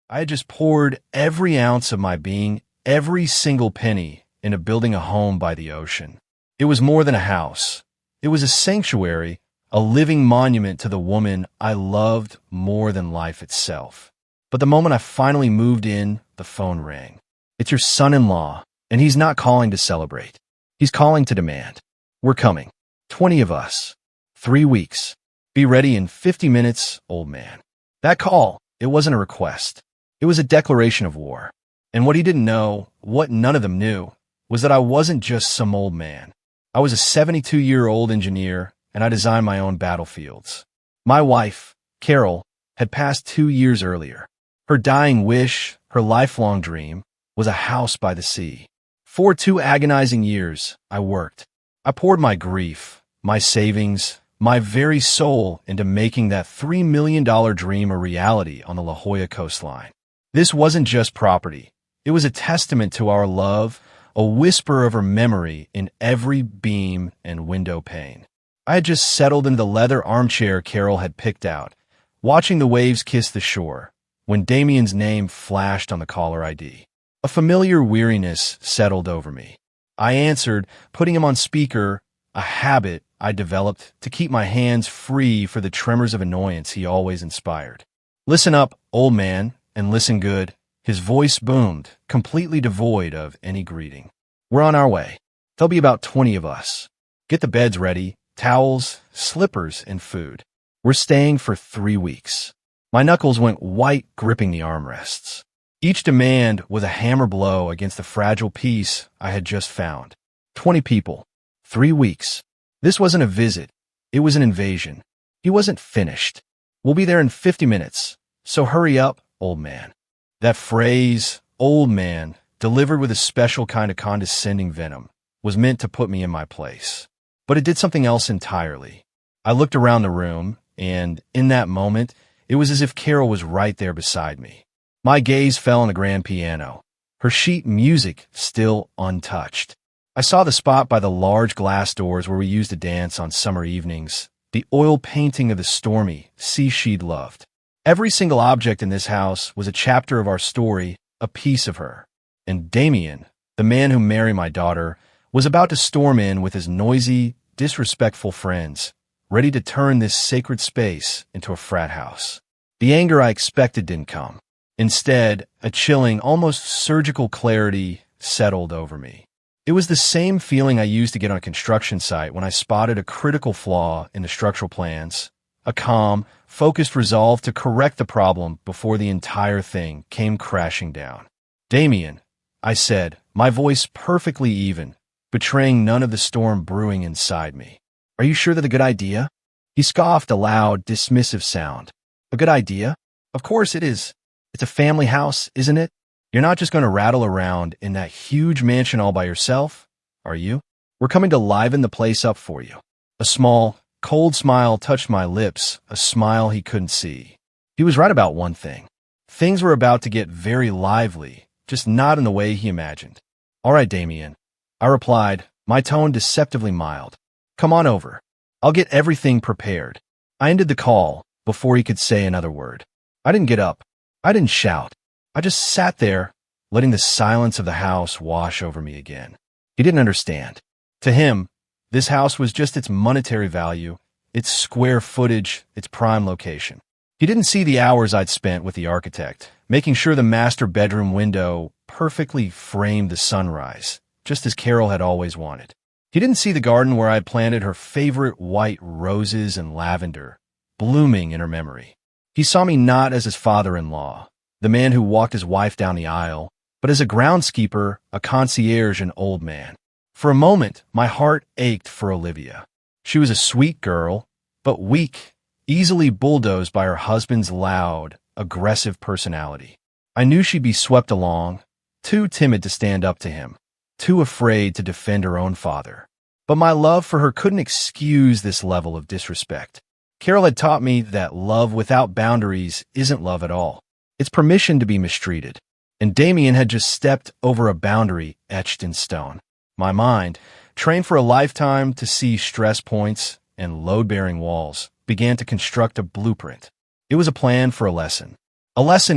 I had just poured every ounce of my being, every single penny, into building a home by the ocean. It was more than a house. It was a sanctuary, a living monument to the woman I loved more than life itself. But the moment I finally moved in, the phone rang. "It's your son-in-law, and he's not calling to celebrate. He's calling to demand. We're coming. 20 of us. 3 weeks. Be ready in 50 minutes, old man." That call, it wasn't a request. It was a declaration of war. And what he didn't know, what none of them knew, was that I wasn't just some old man. I was a 72-year-old engineer, and I designed my own battlefields. My wife, Carol, had passed 2 years earlier. Her dying wish, her lifelong dream, was a house by the sea. For 2 agonizing years, I worked. I poured my grief, my savings, my very soul into making that $3 million dream a reality on the La Jolla coastline. This wasn't just property. It was a testament to our love, a whisper of her memory in every beam and window pane. I had just settled into the leather armchair Carol had picked out, watching the waves kiss the shore, when Damien's name flashed on the caller ID. A familiar weariness settled over me. I answered, putting him on speaker, a habit I developed to keep my hands free for the tremors of annoyance he always inspired. "Listen up, old man, and listen good." His voice boomed, completely devoid of any greeting. "We're on our way. There'll be about 20 of us. Get the beds ready, towels, slippers, and food. We're staying for 3 weeks." My knuckles went white, gripping the armrests. Each demand was a hammer blow against the fragile peace I had just found. 20 people. 3 weeks. This wasn't a visit. It was an invasion. He wasn't finished. "We'll be there in 50 minutes, so hurry up, old man." That phrase, old man, delivered with a special kind of condescending venom, was meant to put me in my place. But it did something else entirely. I looked around the room, and in that moment, it was as if Carol was right there beside me. My gaze fell on the grand piano, her sheet music still untouched. I saw the spot by the large glass doors where we used to dance on summer evenings, the oil painting of the stormy sea she'd loved. Every single object in this house was a chapter of our story, a piece of her. And Damien, the man who married my daughter, was about to storm in with his noisy, disrespectful friends, ready to turn this sacred space into a frat house. The anger I expected didn't come. Instead, a chilling, almost surgical clarity settled over me. It was the same feeling I used to get on a construction site when I spotted a critical flaw in the structural plans, a calm, focused resolve to correct the problem before the entire thing came crashing down. "Damien," I said, my voice perfectly even, betraying none of the storm brewing inside me. "Are you sure that's a good idea?" He scoffed a loud, dismissive sound. "A good idea? Of course it is. It's a family house, isn't it? You're not just going to rattle around in that huge mansion all by yourself, are you? We're coming to liven the place up for you." A small, cold smile touched my lips, a smile he couldn't see. He was right about one thing. Things were about to get very lively, just not in the way he imagined. "All right, Damien," I replied, my tone deceptively mild. "Come on over. I'll get everything prepared." I ended the call before he could say another word. I didn't get up. I didn't shout. I just sat there, letting the silence of the house wash over me again. He didn't understand. To him, this house was just its monetary value, its square footage, its prime location. He didn't see the hours I'd spent with the architect, making sure the master bedroom window perfectly framed the sunrise, just as Carol had always wanted. He didn't see the garden where I had planted her favorite white roses and lavender, blooming in her memory. He saw me not as his father-in-law, the man who walked his wife down the aisle, but as a groundskeeper, a concierge, an old man. For a moment, my heart ached for Olivia. She was a sweet girl, but weak, easily bulldozed by her husband's loud, aggressive personality. I knew she'd be swept along, too timid to stand up to him, too afraid to defend her own father. But my love for her couldn't excuse this level of disrespect. Carol had taught me that love without boundaries isn't love at all. It's permission to be mistreated. And Damien had just stepped over a boundary etched in stone. My mind, trained for a lifetime to see stress points and load-bearing walls, began to construct a blueprint. It was a plan for a lesson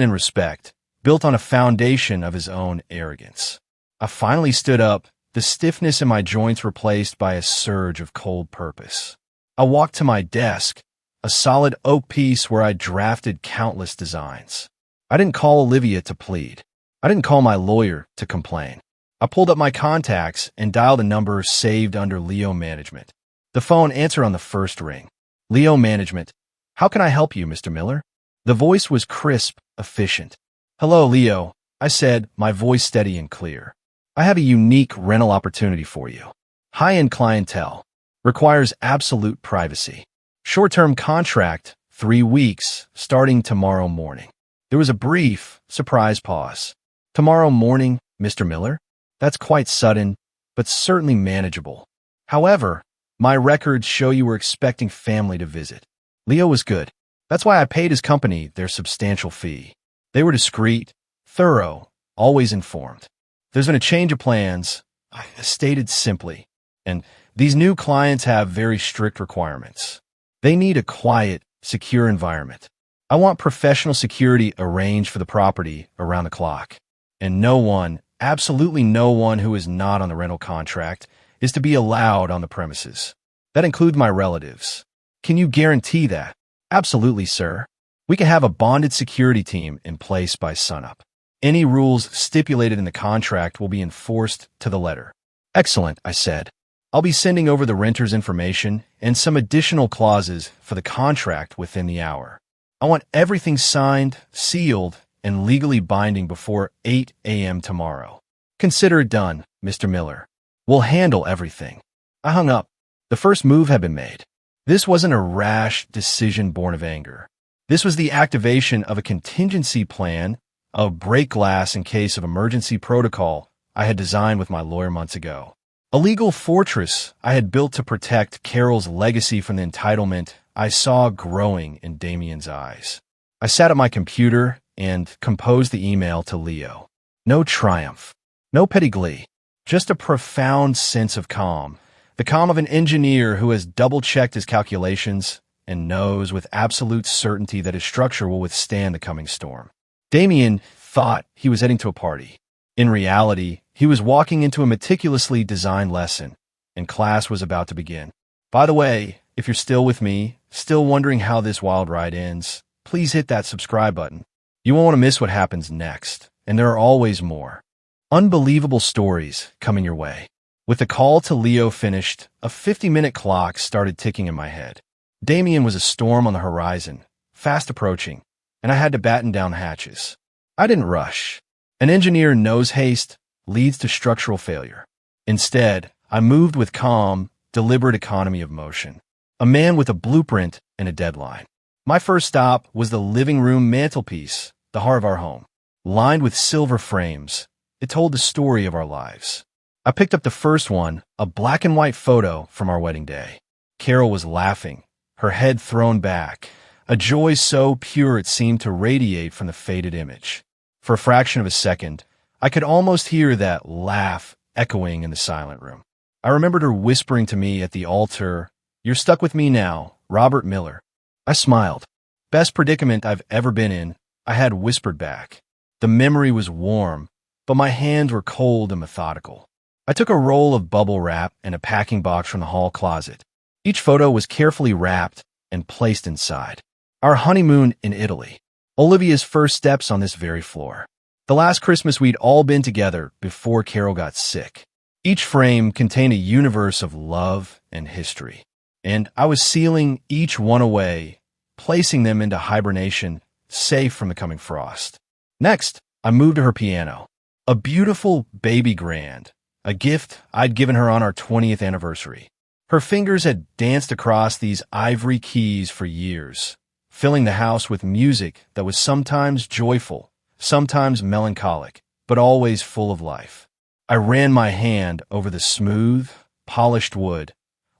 in respect, built on a foundation of his own arrogance. I finally stood up, the stiffness in my joints replaced by a surge of cold purpose. I walked to my desk, a solid oak piece where I drafted countless designs. I didn't call Olivia to plead. I didn't call my lawyer to complain. I pulled up my contacts and dialed a number saved under Leo Management. The phone answered on the first ring. Leo Management. How can I help you, Mr. Miller? The voice was crisp, efficient. Hello, Leo, I said, my voice steady and clear. I have a unique rental opportunity for you. High-end clientele. Requires absolute privacy. Short-term contract, 3 weeks, starting tomorrow morning. There was a brief, surprise pause. Tomorrow morning, Mr. Miller? That's quite sudden, but certainly manageable. However, my records show you were expecting family to visit. Leo was good. That's why I paid his company their substantial fee. They were discreet, thorough, always informed. There's been a change of plans, I stated simply, and these new clients have very strict requirements. They need a quiet, secure environment. I want professional security arranged for the property around the clock. And no one, absolutely no one who is not on the rental contract is to be allowed on the premises. That includes my relatives. Can you guarantee that? Absolutely, sir. We can have a bonded security team in place by sunup. Any rules stipulated in the contract will be enforced to the letter. Excellent, I said. I'll be sending over the renter's information and some additional clauses for the contract within the hour. I want everything signed, sealed, and legally binding before 8 a.m. tomorrow. Consider it done, Mr. Miller. We'll handle everything. I hung up. The first move had been made. This wasn't a rash decision born of anger. This was the activation of a contingency plan, a break glass in case of emergency protocol I had designed with my lawyer months ago. A legal fortress I had built to protect Carol's legacy from the entitlement I saw growing in Damien's eyes. I sat at my computer and composed the email to Leo. No triumph, no petty glee, just a profound sense of calm. The calm of an engineer who has double-checked his calculations and knows with absolute certainty that his structure will withstand the coming storm. Damien thought he was heading to a party. In reality, he was walking into a meticulously designed lesson, and class was about to begin. By the way, if you're still with me, still wondering how this wild ride ends, please hit that subscribe button. You won't want to miss what happens next, and there are always more. Unbelievable stories coming your way. With the call to Leo finished, a 50-minute clock started ticking in my head. Damien was a storm on the horizon, fast approaching, and I had to batten down hatches. I didn't rush. An engineer knows haste leads to structural failure. Instead, I moved with calm, deliberate economy of motion. A man with a blueprint and a deadline. My first stop was the living room mantelpiece, the heart of our home. Lined with silver frames, it told the story of our lives. I picked up the first one, a black and white photo from our wedding day. Carol was laughing, her head thrown back, a joy so pure it seemed to radiate from the faded image. For a fraction of a second, I could almost hear that laugh echoing in the silent room. I remembered her whispering to me at the altar, "You're stuck with me now, Robert Miller." I smiled. Best predicament I've ever been in, I had whispered back. The memory was warm, but my hands were cold and methodical. I took a roll of bubble wrap and a packing box from the hall closet. Each photo was carefully wrapped and placed inside. Our honeymoon in Italy. Olivia's first steps on this very floor. The last Christmas we'd all been together before Carol got sick. Each frame contained a universe of love and history. And I was sealing each one away, placing them into hibernation, safe from the coming frost. Next, I moved to her piano. A beautiful baby grand, a gift I'd given her on our 20th anniversary. Her fingers had danced across these ivory keys for years, filling the house with music that was sometimes joyful, sometimes melancholic, but always full of life. I ran my hand over the smooth, polished wood,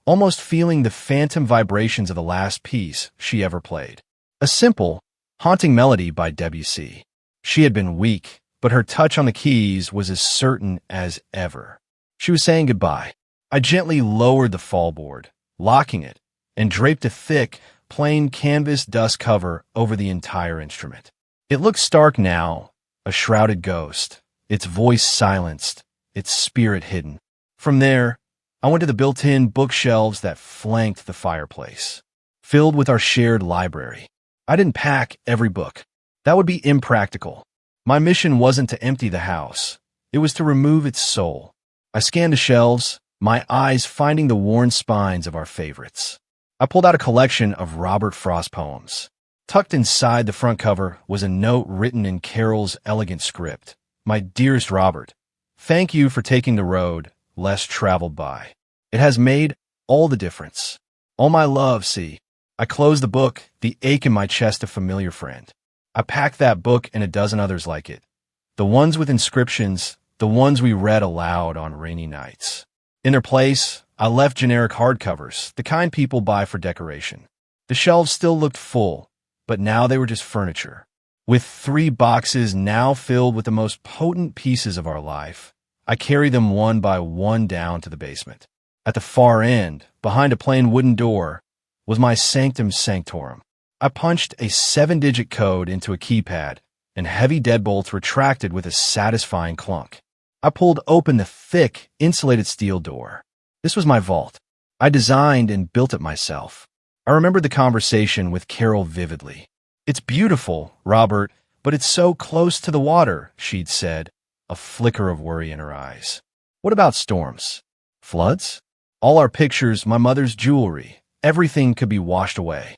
almost feeling the phantom vibrations of the last piece she ever played. A simple, haunting melody by Debussy. She had been weak, but her touch on the keys was as certain as ever. She was saying goodbye. I gently lowered the fallboard, locking it, and draped a thick, plain canvas dust cover over the entire instrument. It looked stark now, a shrouded ghost, its voice silenced, its spirit hidden. From there, I went to the built-in bookshelves that flanked the fireplace, filled with our shared library. I didn't pack every book. That would be impractical. My mission wasn't to empty the house. It was to remove its soul. I scanned the shelves, my eyes finding the worn spines of our favorites. I pulled out a collection of Robert Frost poems. Tucked inside the front cover was a note written in Carol's elegant script. My dearest Robert, thank you for taking the road less traveled by. It has made all the difference. All my love, see. I closed the book, the ache in my chest a familiar friend. I packed that book and a dozen others like it. The ones with inscriptions, the ones we read aloud on rainy nights. In their place, I left generic hardcovers, the kind people buy for decoration. The shelves still looked full, but now they were just furniture. With 3 boxes now filled with the most potent pieces of our life, I carried them one by one down to the basement. At the far end, behind a plain wooden door, was my sanctum sanctorum. I punched a 7-digit code into a keypad, and heavy deadbolts retracted with a satisfying clunk. I pulled open the thick, insulated steel door. This was my vault. I designed and built it myself. I remembered the conversation with Carol vividly. It's beautiful, Robert, but it's so close to the water, she'd said, a flicker of worry in her eyes. What about storms? Floods? All our pictures, my mother's jewelry, everything could be washed away.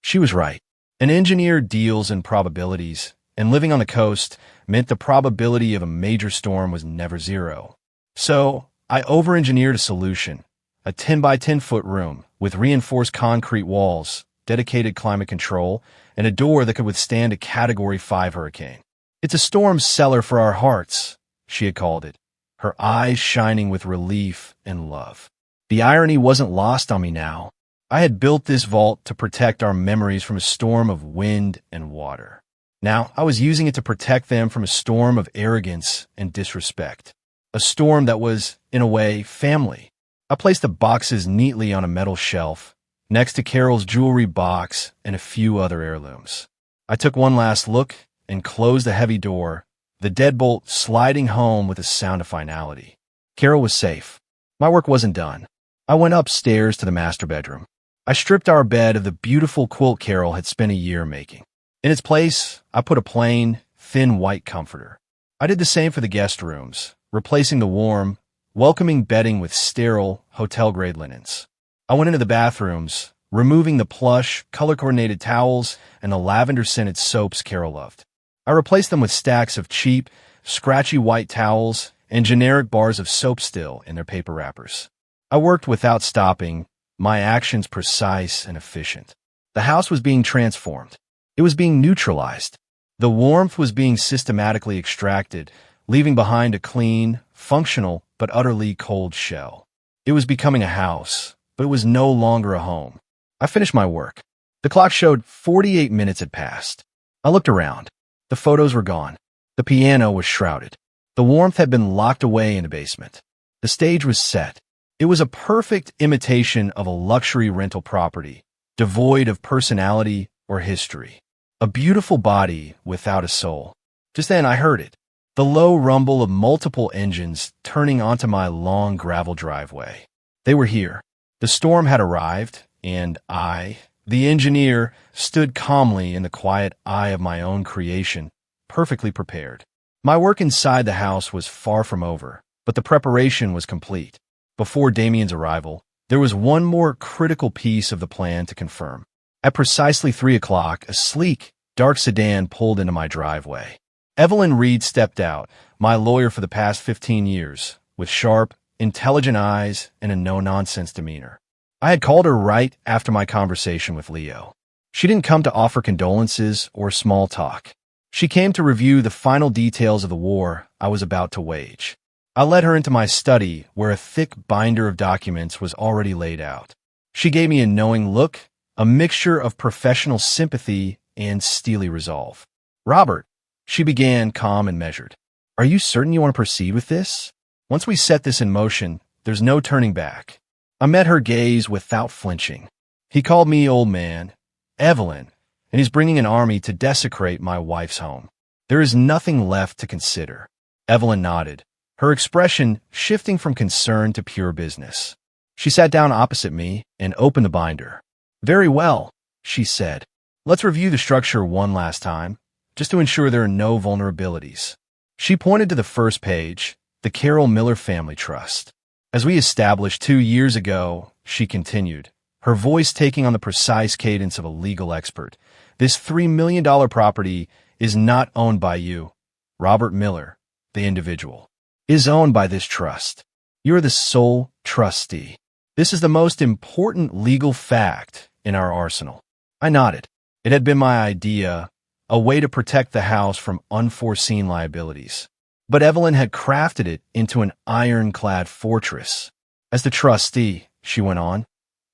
She was right. An engineer deals in probabilities, and living on the coast meant the probability of a major storm was never zero. So, I over-engineered a solution, a 10 by 10 foot room with reinforced concrete walls, dedicated climate control, and a door that could withstand a Category 5 hurricane. It's a storm cellar for our hearts, she had called it, her eyes shining with relief and love. The irony wasn't lost on me now. I had built this vault to protect our memories from a storm of wind and water. Now, I was using it to protect them from a storm of arrogance and disrespect. A storm that was, in a way, family. I placed the boxes neatly on a metal shelf, next to Carol's jewelry box and a few other heirlooms. I took one last look and closed the heavy door, the deadbolt sliding home with a sound of finality. Carol was safe. My work wasn't done. I went upstairs to the master bedroom. I stripped our bed of the beautiful quilt Carol had spent a year making. In its place, I put a plain, thin white comforter. I did the same for the guest rooms, replacing the warm, welcoming bedding with sterile, hotel-grade linens. I went into the bathrooms, removing the plush, color-coordinated towels and the lavender-scented soaps Carol loved. I replaced them with stacks of cheap, scratchy white towels and generic bars of soap still in their paper wrappers. I worked without stopping, my actions precise and efficient. The house was being transformed. It was being neutralized. The warmth was being systematically extracted, leaving behind a clean, functional, but utterly cold shell. It was becoming a house, but it was no longer a home. I finished my work. The clock showed 48 minutes had passed. I looked around. The photos were gone. The piano was shrouded. The warmth had been locked away in the basement. The stage was set. It was a perfect imitation of a luxury rental property, devoid of personality or history. A beautiful body without a soul. Just then I heard it, the low rumble of multiple engines turning onto my long gravel driveway. They were here. The storm had arrived, and I, the engineer, stood calmly in the quiet eye of my own creation, perfectly prepared. My work inside the house was far from over, but the preparation was complete. Before Damien's arrival, there was one more critical piece of the plan to confirm. At precisely 3 o'clock, a sleek, dark sedan pulled into my driveway. Evelyn Reed stepped out, my lawyer for the past 15 years, with sharp, intelligent eyes and a no-nonsense demeanor. I had called her right after my conversation with Leo. She didn't come to offer condolences or small talk. She came to review the final details of the war I was about to wage. I led her into my study, where a thick binder of documents was already laid out. She gave me a knowing look, a mixture of professional sympathy and steely resolve. Robert, she began, calm and measured. Are you certain you want to proceed with this? Once we set this in motion, there's no turning back. I met her gaze without flinching. He called me old man, Evelyn, and he's bringing an army to desecrate my wife's home. There is nothing left to consider. Evelyn nodded, her expression shifting from concern to pure business. She sat down opposite me and opened the binder. Very well, she said. Let's review the structure one last time, just to ensure there are no vulnerabilities. She pointed to the first page, the Carroll Miller Family Trust. As we established 2 years ago, she continued, her voice taking on the precise cadence of a legal expert, this $3 million property is not owned by you. Robert Miller, the individual, is owned by this trust. You're the sole trustee. This is the most important legal fact in our arsenal. I nodded. It had been my idea, a way to protect the house from unforeseen liabilities. But Evelyn had crafted it into an ironclad fortress. As the trustee, she went on,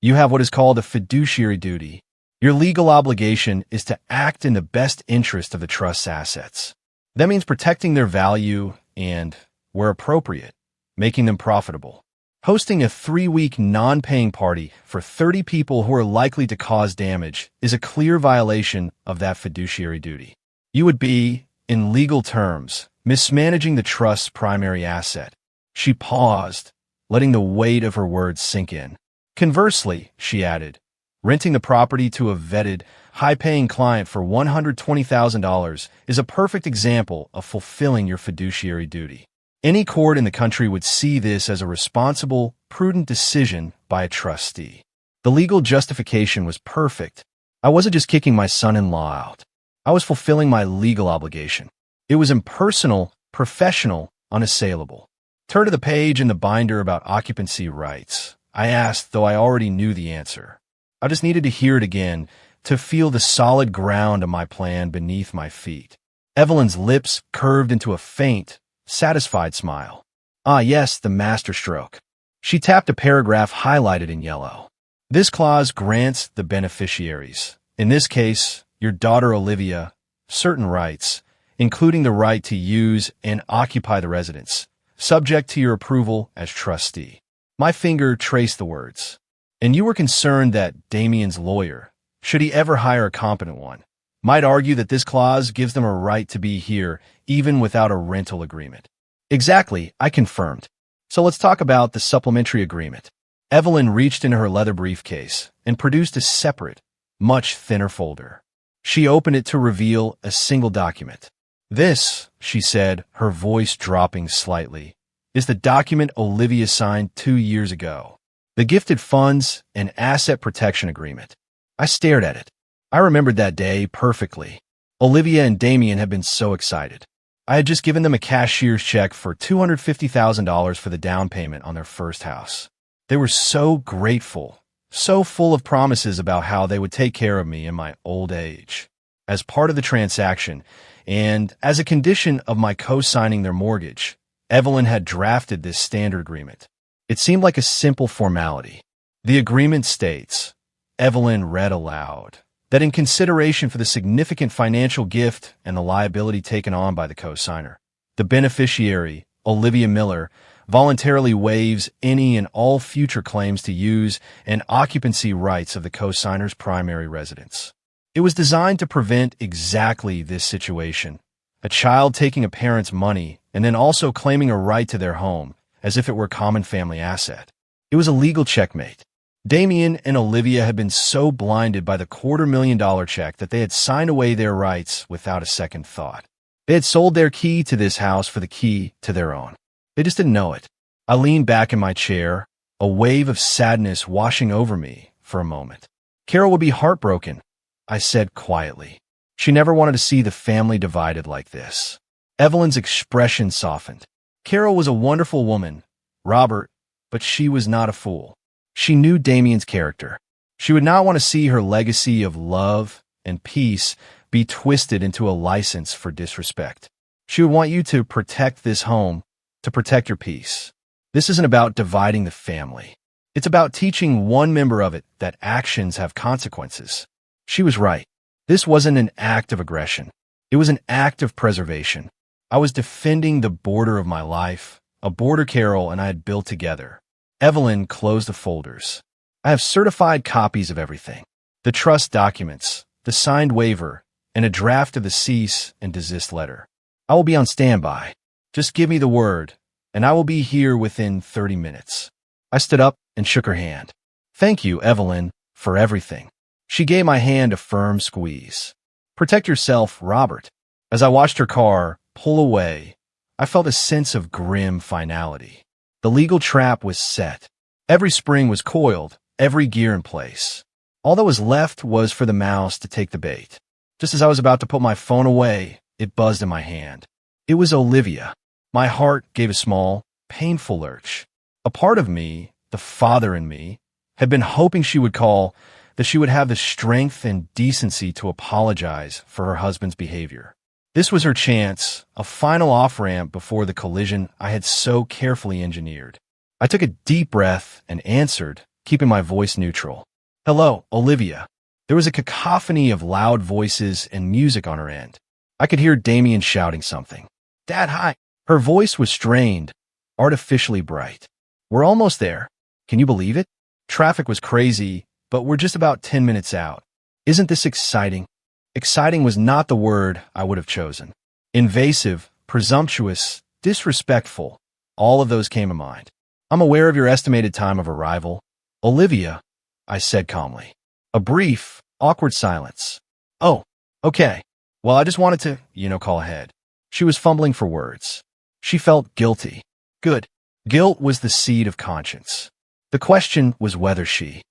you have what is called a fiduciary duty. Your legal obligation is to act in the best interest of the trust's assets. That means protecting their value and, where appropriate, making them profitable. Hosting a 3-week non-paying party for 30 people who are likely to cause damage is a clear violation of that fiduciary duty. You would be, in legal terms, mismanaging the trust's primary asset. She paused, letting the weight of her words sink in. Conversely, she added, renting the property to a vetted, high-paying client for $120,000 is a perfect example of fulfilling your fiduciary duty. Any court in the country would see this as a responsible, prudent decision by a trustee. The legal justification was perfect. I wasn't just kicking my son-in-law out. I was fulfilling my legal obligation. It was impersonal, professional, unassailable. Turn to the page in the binder about occupancy rights. I asked, though I already knew the answer. I just needed to hear it again, to feel the solid ground of my plan beneath my feet. Evelyn's lips curved into a faint, satisfied smile. Ah, yes, the masterstroke. She tapped a paragraph highlighted in yellow. This clause grants the beneficiaries, in this case, your daughter Olivia, certain rights, including the right to use and occupy the residence, subject to your approval as trustee. My finger traced the words. And you were concerned that Damien's lawyer, should he ever hire a competent one, might argue that this clause gives them a right to be here even without a rental agreement. Exactly, I confirmed. So let's talk about the supplementary agreement. Evelyn reached into her leather briefcase and produced a separate, much thinner folder. She opened it to reveal a single document. This, she said, her voice dropping slightly, is the document Olivia signed 2 years ago. The Gifted Funds and Asset Protection Agreement. I stared at it. I remembered that day perfectly. Olivia and Damien had been so excited. I had just given them a cashier's check for $250,000 for the down payment on their first house. They were so grateful, so full of promises about how they would take care of me in my old age. As part of the transaction, and as a condition of my co-signing their mortgage, Evelyn had drafted this standard agreement. It seemed like a simple formality. The agreement states, Evelyn read aloud, that in consideration for the significant financial gift and the liability taken on by the co-signer, the beneficiary, Olivia Miller, voluntarily waives any and all future claims to use and occupancy rights of the co-signer's primary residence. It was designed to prevent exactly this situation, a child taking a parent's money and then also claiming a right to their home, as if it were a common family asset. It was a legal checkmate. Damien and Olivia had been so blinded by the $250,000 check that they had signed away their rights without a second thought. They had sold their key to this house for the key to their own. They just didn't know it. I leaned back in my chair, a wave of sadness washing over me for a moment. Carol would be heartbroken, I said quietly. She never wanted to see the family divided like this. Evelyn's expression softened. Carol was a wonderful woman, Robert, but she was not a fool. She knew Damien's character. She would not want to see her legacy of love and peace be twisted into a license for disrespect. She would want you to protect this home, to protect your peace. This isn't about dividing the family. It's about teaching one member of it that actions have consequences. She was right. This wasn't an act of aggression. It was an act of preservation. I was defending the border of my life, a border Carol and I had built together. Evelyn closed the folders. I have certified copies of everything. The trust documents, the signed waiver, and a draft of the cease and desist letter. I will be on standby. Just give me the word, and I will be here within 30 minutes. I stood up and shook her hand. Thank you, Evelyn, for everything. She gave my hand a firm squeeze. Protect yourself, Robert. As I watched her car pull away, I felt a sense of grim finality. The legal trap was set. Every spring was coiled, every gear in place. All that was left was for the mouse to take the bait. Just as I was about to put my phone away, it buzzed in my hand. It was Olivia. My heart gave a small, painful lurch. A part of me, the father in me, had been hoping she would call, that she would have the strength and decency to apologize for her husband's behavior. This was her chance, a final off-ramp before the collision I had so carefully engineered. I took a deep breath and answered, keeping my voice neutral. Hello, Olivia. There was a cacophony of loud voices and music on her end. I could hear Damien shouting something. Dad, hi. Her voice was strained, artificially bright. We're almost there. Can you believe it? Traffic was crazy, but we're just about 10 minutes out. Isn't this exciting? Exciting was not the word I would have chosen. Invasive, presumptuous, disrespectful, all of those came to mind. I'm aware of your estimated time of arrival. Olivia, I said calmly. A brief, awkward silence. Oh, okay. Well, I just wanted to, call ahead. She was fumbling for words. She felt guilty. Good. Guilt was the seed of conscience. The question was whether she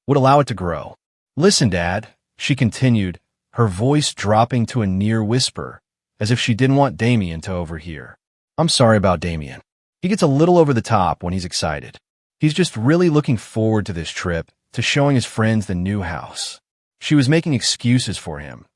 would allow it to grow. Listen, Dad, she continued, her voice dropping to a near whisper, as if she didn't want Damien to overhear. I'm sorry about Damien. He gets a little over the top when he's excited. He's just really looking forward to this trip, to showing his friends the new house. She was making excuses for him,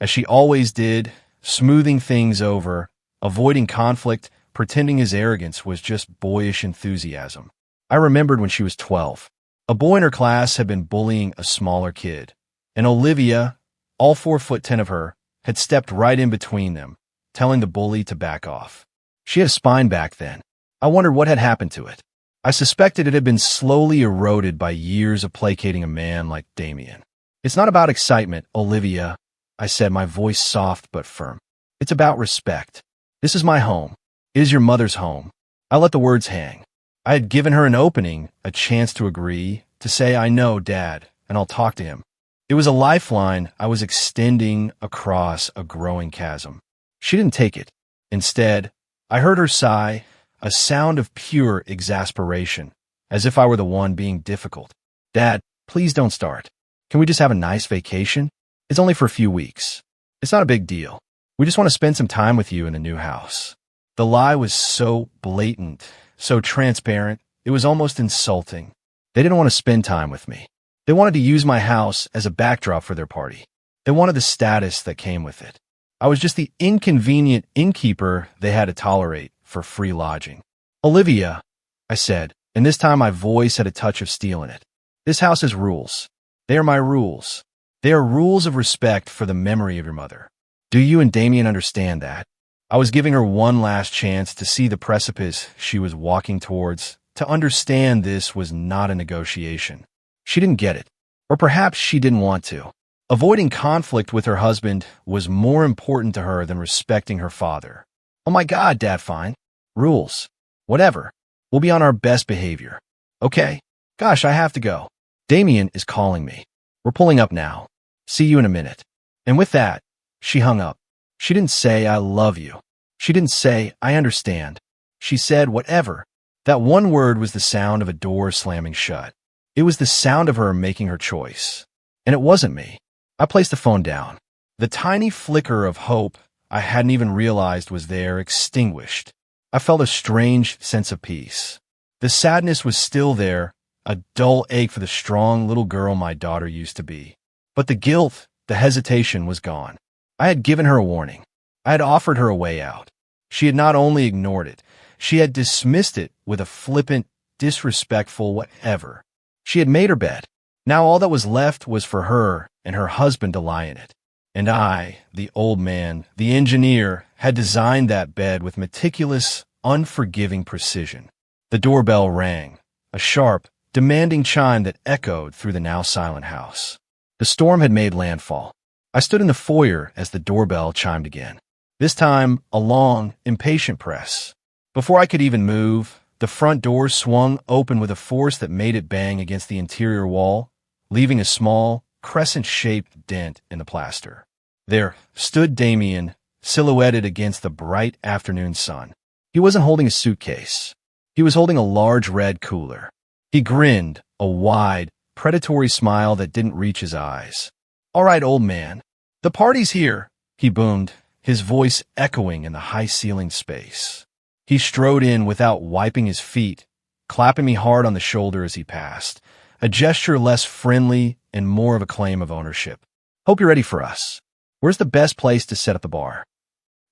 as she always did, smoothing things over, avoiding conflict, pretending his arrogance was just boyish enthusiasm. I remembered when she was 12. A boy in her class had been bullying a smaller kid, and Olivia, all 4'10" of her, had stepped right in between them, telling the bully to back off. She had a spine back then. I wondered what had happened to it. I suspected it had been slowly eroded by years of placating a man like Damien. It's not about excitement, Olivia, I said, my voice soft but firm. It's about respect. This is my home. It is your mother's home. I let the words hang. I had given her an opening, a chance to agree, to say, I know, Dad, and I'll talk to him. It was a lifeline I was extending across a growing chasm. She didn't take it. Instead, I heard her sigh, a sound of pure exasperation, as if I were the one being difficult. Dad, please don't start. Can we just have a nice vacation? It's only for a few weeks. It's not a big deal. We just want to spend some time with you in the new house. The lie was so blatant, so transparent, it was almost insulting. They didn't want to spend time with me. They wanted to use my house as a backdrop for their party. They wanted the status that came with it. I was just the inconvenient innkeeper they had to tolerate for free lodging. Olivia, I said, and this time my voice had a touch of steel in it. This house has rules. They are my rules. They are rules of respect for the memory of your mother. Do you and Damien understand that? I was giving her one last chance to see the precipice she was walking towards, to understand this was not a negotiation. She didn't get it, or perhaps she didn't want to. Avoiding conflict with her husband was more important to her than respecting her father. Oh my God, Dad, fine. Rules. Whatever. We'll be on our best behavior. Okay. Gosh, I have to go. Damien is calling me. We're pulling up now. See you in a minute. And with that, she hung up. She didn't say, I love you. She didn't say, I understand. She said, whatever. That one word was the sound of a door slamming shut. It was the sound of her making her choice. And it wasn't me. I placed the phone down. The tiny flicker of hope I hadn't even realized was there extinguished. I felt a strange sense of peace. The sadness was still there, a dull ache for the strong little girl my daughter used to be. But the guilt, the hesitation was gone. I had given her a warning. I had offered her a way out. She had not only ignored it, she had dismissed it with a flippant, disrespectful whatever. She had made her bed. Now all that was left was for her and her husband to lie in it. And I, the old man, the engineer, had designed that bed with meticulous, unforgiving precision. The doorbell rang, a sharp, demanding chime that echoed through the now silent house. The storm had made landfall. I stood in the foyer as the doorbell chimed again. This time, a long, impatient press. Before I could even move, the front door swung open with a force that made it bang against the interior wall, leaving a small, crescent-shaped dent in the plaster. There stood Damien, silhouetted against the bright afternoon sun. He wasn't holding a suitcase. He was holding a large red cooler. He grinned, a wide, predatory smile that didn't reach his eyes. "All right, old man. The party's here," he boomed, his voice echoing in the high-ceilinged space. He strode in without wiping his feet, clapping me hard on the shoulder as he passed, a gesture less friendly and more of a claim of ownership. "Hope you're ready for us. Where's the best place to set up the bar?"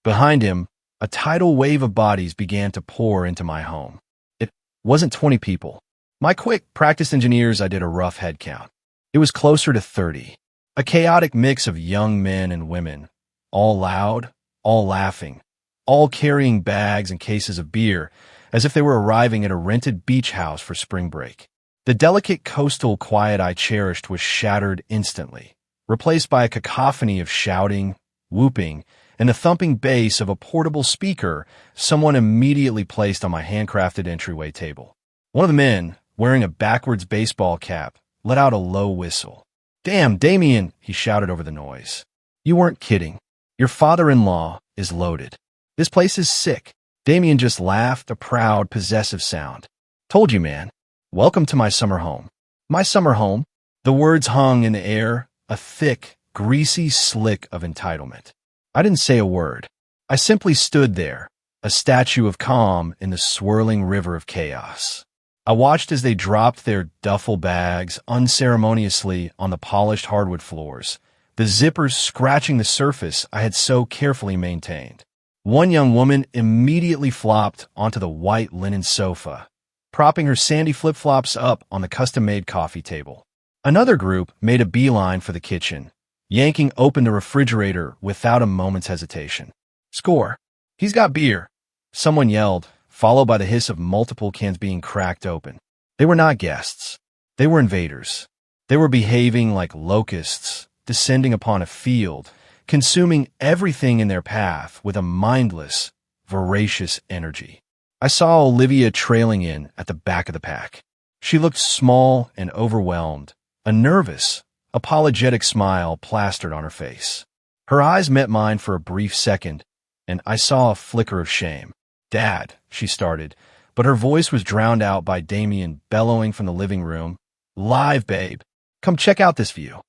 Behind him, a tidal wave of bodies began to pour into my home. It wasn't 20 people. My quick practice engineers, I did a rough head count. It was closer to 30. A chaotic mix of young men and women, all loud, all laughing, all carrying bags and cases of beer, as if they were arriving at a rented beach house for spring break. The delicate coastal quiet I cherished was shattered instantly, replaced by a cacophony of shouting, whooping, and the thumping bass of a portable speaker someone immediately placed on my handcrafted entryway table. One of the men, wearing a backwards baseball cap, let out a low whistle. "Damn, Damien," he shouted over the noise. "You weren't kidding. Your father-in-law is loaded. This place is sick." Damien just laughed, a proud, possessive sound. "Told you, man. Welcome to my summer home." "My summer home?" The words hung in the air, a thick, greasy slick of entitlement. I didn't say a word. I simply stood there, a statue of calm in the swirling river of chaos. I watched as they dropped their duffel bags unceremoniously on the polished hardwood floors, the zippers scratching the surface I had so carefully maintained. One young woman immediately flopped onto the white linen sofa, propping her sandy flip-flops up on the custom-made coffee table. Another group made a beeline for the kitchen, yanking open the refrigerator without a moment's hesitation. "Score! He's got beer!" someone yelled, followed by the hiss of multiple cans being cracked open. They were not guests. They were invaders. They were behaving like locusts, descending upon a field, consuming everything in their path with a mindless, voracious energy. I saw Olivia trailing in at the back of the pack. She looked small and overwhelmed, a nervous, apologetic smile plastered on her face. Her eyes met mine for a brief second, and I saw a flicker of shame. "Dad," she started, but her voice was drowned out by Damien bellowing from the living room. "Live, babe. Come check out this view."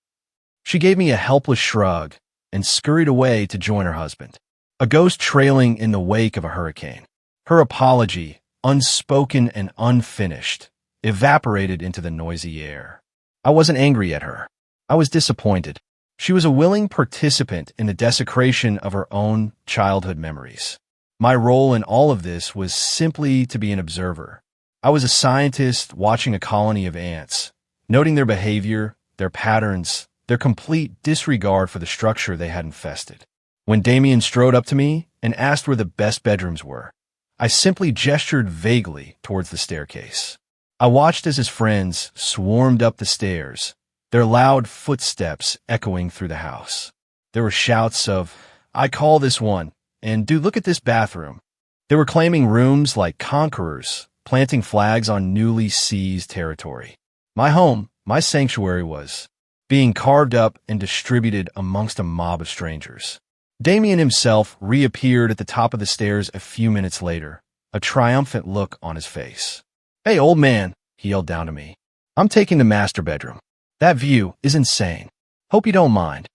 She gave me a helpless shrug and scurried away to join her husband, a ghost trailing in the wake of a hurricane. Her apology, unspoken and unfinished, evaporated into the noisy air. I wasn't angry at her. I was disappointed. She was a willing participant in the desecration of her own childhood memories. My role in all of this was simply to be an observer. I was a scientist watching a colony of ants, noting their behavior, their patterns, their complete disregard for the structure they had infested. When Damien strode up to me and asked where the best bedrooms were, I simply gestured vaguely towards the staircase. I watched as his friends swarmed up the stairs, their loud footsteps echoing through the house. There were shouts of, "I call this one," and "Dude, look at this bathroom." They were claiming rooms like conquerors, planting flags on newly seized territory. My home, my sanctuary was being carved up and distributed amongst a mob of strangers. Damien himself reappeared at the top of the stairs a few minutes later, a triumphant look on his face. "Hey, old man," he yelled down to me. "I'm taking the master bedroom. That view is insane. Hope you don't mind."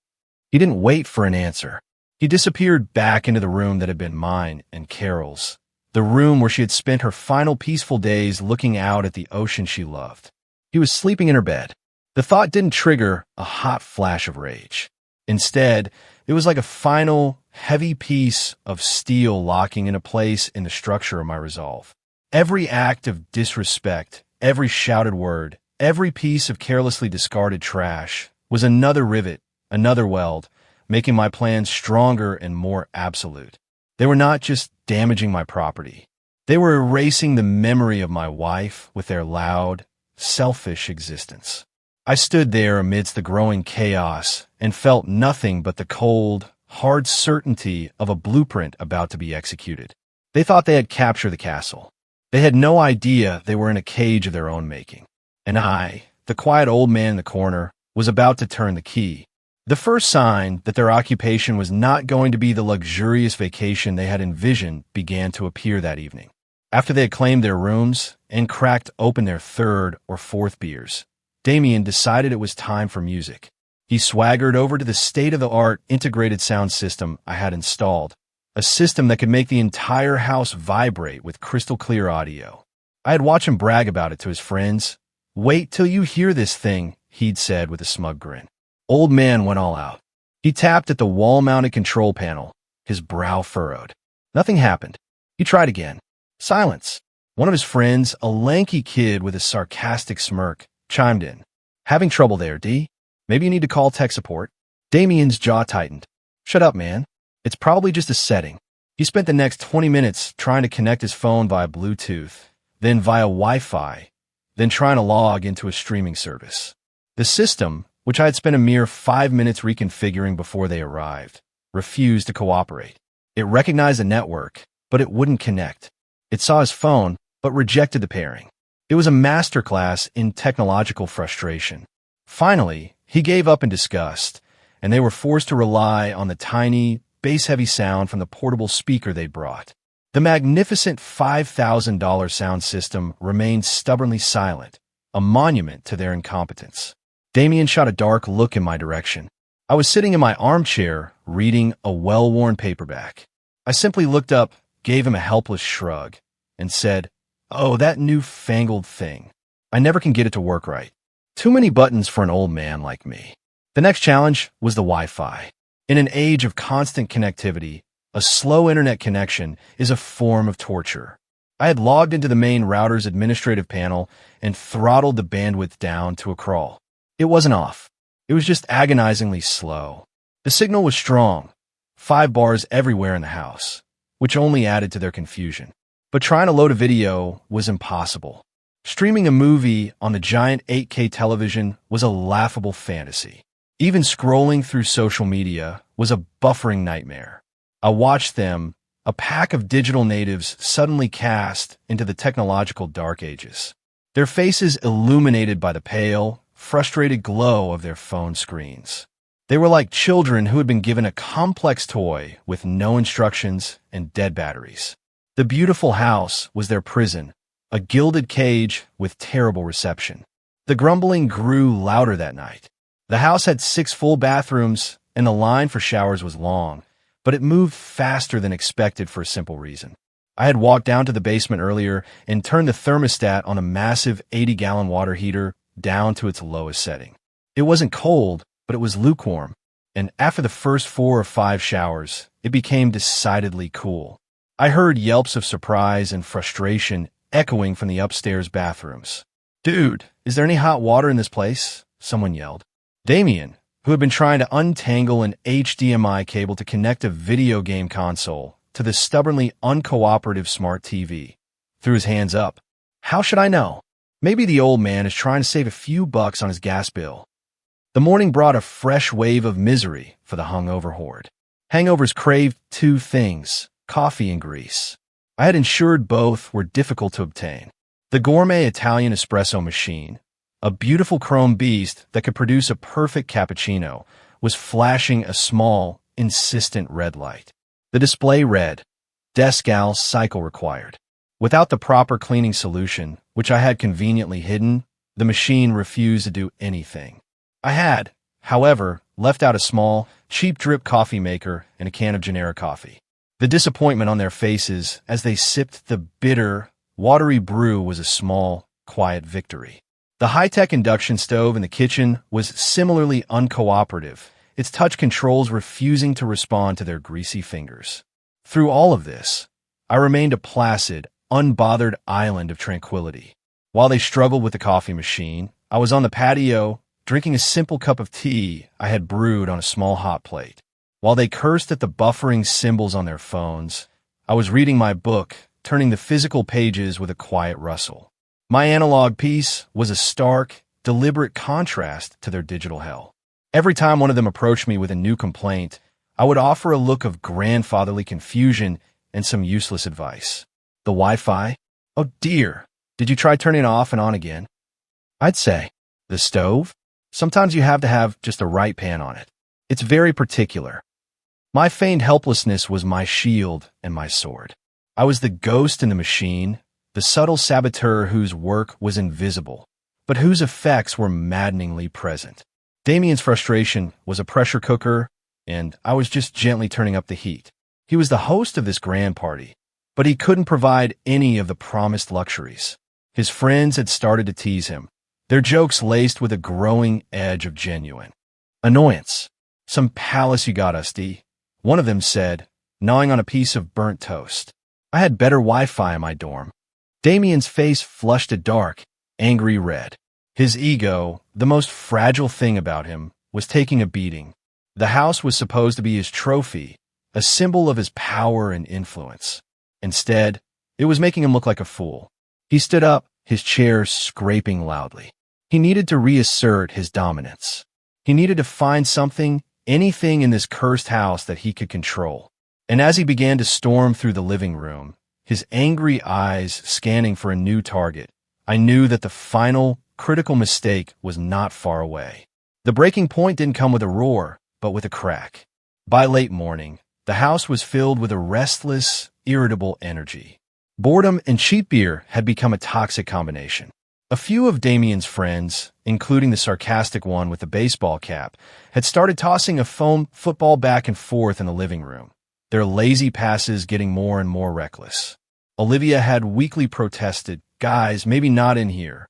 He didn't wait for an answer. He disappeared back into the room that had been mine and Carol's, the room where she had spent her final peaceful days looking out at the ocean she loved. He was sleeping in her bed. The thought didn't trigger a hot flash of rage. Instead, it was like a final, heavy piece of steel locking into place in the structure of my resolve. Every act of disrespect, every shouted word, every piece of carelessly discarded trash was another rivet, another weld, making my plans stronger and more absolute. They were not just damaging my property. They were erasing the memory of my wife with their loud, selfish existence. I stood there amidst the growing chaos and felt nothing but the cold, hard certainty of a blueprint about to be executed. They thought they had captured the castle. They had no idea they were in a cage of their own making. And I, the quiet old man in the corner, was about to turn the key. The first sign that their occupation was not going to be the luxurious vacation they had envisioned began to appear that evening. After they had claimed their rooms and cracked open their third or fourth beers, Damien decided it was time for music. He swaggered over to the state-of-the-art integrated sound system I had installed, a system that could make the entire house vibrate with crystal-clear audio. I had watched him brag about it to his friends. "Wait till you hear this thing," he'd said with a smug grin. Old man went all out. He tapped at the wall-mounted control panel, his brow furrowed. Nothing happened. He tried again. Silence. One of his friends, a lanky kid with a sarcastic smirk, chimed in. "Having trouble there, D? Maybe you need to call tech support." Damien's jaw tightened. "Shut up, man. It's probably just a setting." He spent the next 20 minutes trying to connect his phone via Bluetooth, then via Wi-Fi, then trying to log into a streaming service. The system, which I had spent a mere 5 minutes reconfiguring before they arrived, refused to cooperate. It recognized the network, but it wouldn't connect. It saw his phone, but rejected the pairing. It was a masterclass in technological frustration. Finally, he gave up in disgust, and they were forced to rely on the tiny, bass-heavy sound from the portable speaker they'd brought. The magnificent $5,000 sound system remained stubbornly silent, a monument to their incompetence. Damien shot a dark look in my direction. I was sitting in my armchair, reading a well-worn paperback. I simply looked up, gave him a helpless shrug, and said, "Oh, that newfangled thing. I never can get it to work right. Too many buttons for an old man like me." The next challenge was the Wi-Fi. In an age of constant connectivity, a slow internet connection is a form of torture. I had logged into the main router's administrative panel and throttled the bandwidth down to a crawl. It wasn't off. It was just agonizingly slow. The signal was strong, 5 bars everywhere in the house, which only added to their confusion. But trying to load a video was impossible. Streaming a movie on the giant 8K television was a laughable fantasy. Even scrolling through social media was a buffering nightmare. I watched them, a pack of digital natives suddenly cast into the technological dark ages. Their faces illuminated by the pale, frustrated glow of their phone screens. They were like children who had been given a complex toy with no instructions and dead batteries. The beautiful house was their prison, a gilded cage with terrible reception. The grumbling grew louder that night. The house had 6 full bathrooms, and the line for showers was long, but it moved faster than expected for a simple reason. I had walked down to the basement earlier and turned the thermostat on a massive 80-gallon water heater down to its lowest setting. It wasn't cold, but it was lukewarm, and after the first 4 or 5 showers, it became decidedly cool. I heard yelps of surprise and frustration echoing from the upstairs bathrooms. "Dude, is there any hot water in this place?" someone yelled. Damien, who had been trying to untangle an HDMI cable to connect a video game console to the stubbornly uncooperative smart TV, threw his hands up. "How should I know? Maybe the old man is trying to save a few bucks on his gas bill." The morning brought a fresh wave of misery for the hungover horde. Hangovers craved 2 things, coffee and grease. I had ensured both were difficult to obtain. The gourmet Italian espresso machine, a beautiful chrome beast that could produce a perfect cappuccino, was flashing a small, insistent red light. The display read, "Descal cycle required." Without the proper cleaning solution, which I had conveniently hidden, the machine refused to do anything. I had, however, left out a small, cheap drip coffee maker and a can of generic coffee. The disappointment on their faces as they sipped the bitter, watery brew was a small, quiet victory. The high-tech induction stove in the kitchen was similarly uncooperative, its touch controls refusing to respond to their greasy fingers. Through all of this, I remained a placid, unbothered island of tranquility. While they struggled with the coffee machine, I was on the patio, drinking a simple cup of tea I had brewed on a small hot plate. While they cursed at the buffering symbols on their phones, I was reading my book, turning the physical pages with a quiet rustle. My analog piece was a stark, deliberate contrast to their digital hell. Every time one of them approached me with a new complaint, I would offer a look of grandfatherly confusion and some useless advice. The Wi-Fi? Oh dear, did you try turning it off and on again? I'd say, the stove? Sometimes you have to have just the right pan on it. It's very particular. My feigned helplessness was my shield and my sword. I was the ghost in the machine, the subtle saboteur whose work was invisible, but whose effects were maddeningly present. Damien's frustration was a pressure cooker, and I was just gently turning up the heat. He was the host of this grand party, but he couldn't provide any of the promised luxuries. His friends had started to tease him, their jokes laced with a growing edge of genuine annoyance. "Some palace you got us, D," one of them said, gnawing on a piece of burnt toast. I had better Wi-Fi in my dorm. Damien's face flushed a dark, angry red. His ego, the most fragile thing about him, was taking a beating. The house was supposed to be his trophy, a symbol of his power and influence. Instead, it was making him look like a fool. He stood up, his chair scraping loudly. He needed to reassert his dominance. He needed to find something, anything in this cursed house that he could control. And as he began to storm through the living room, his angry eyes scanning for a new target, I knew that the final, critical mistake was not far away. The breaking point didn't come with a roar, but with a crack. By late morning, the house was filled with a restless, irritable energy. Boredom and cheap beer had become a toxic combination. A few of Damien's friends, including the sarcastic one with the baseball cap, had started tossing a foam football back and forth in the living room, their lazy passes getting more and more reckless. Olivia had weakly protested, "Guys, maybe not in here."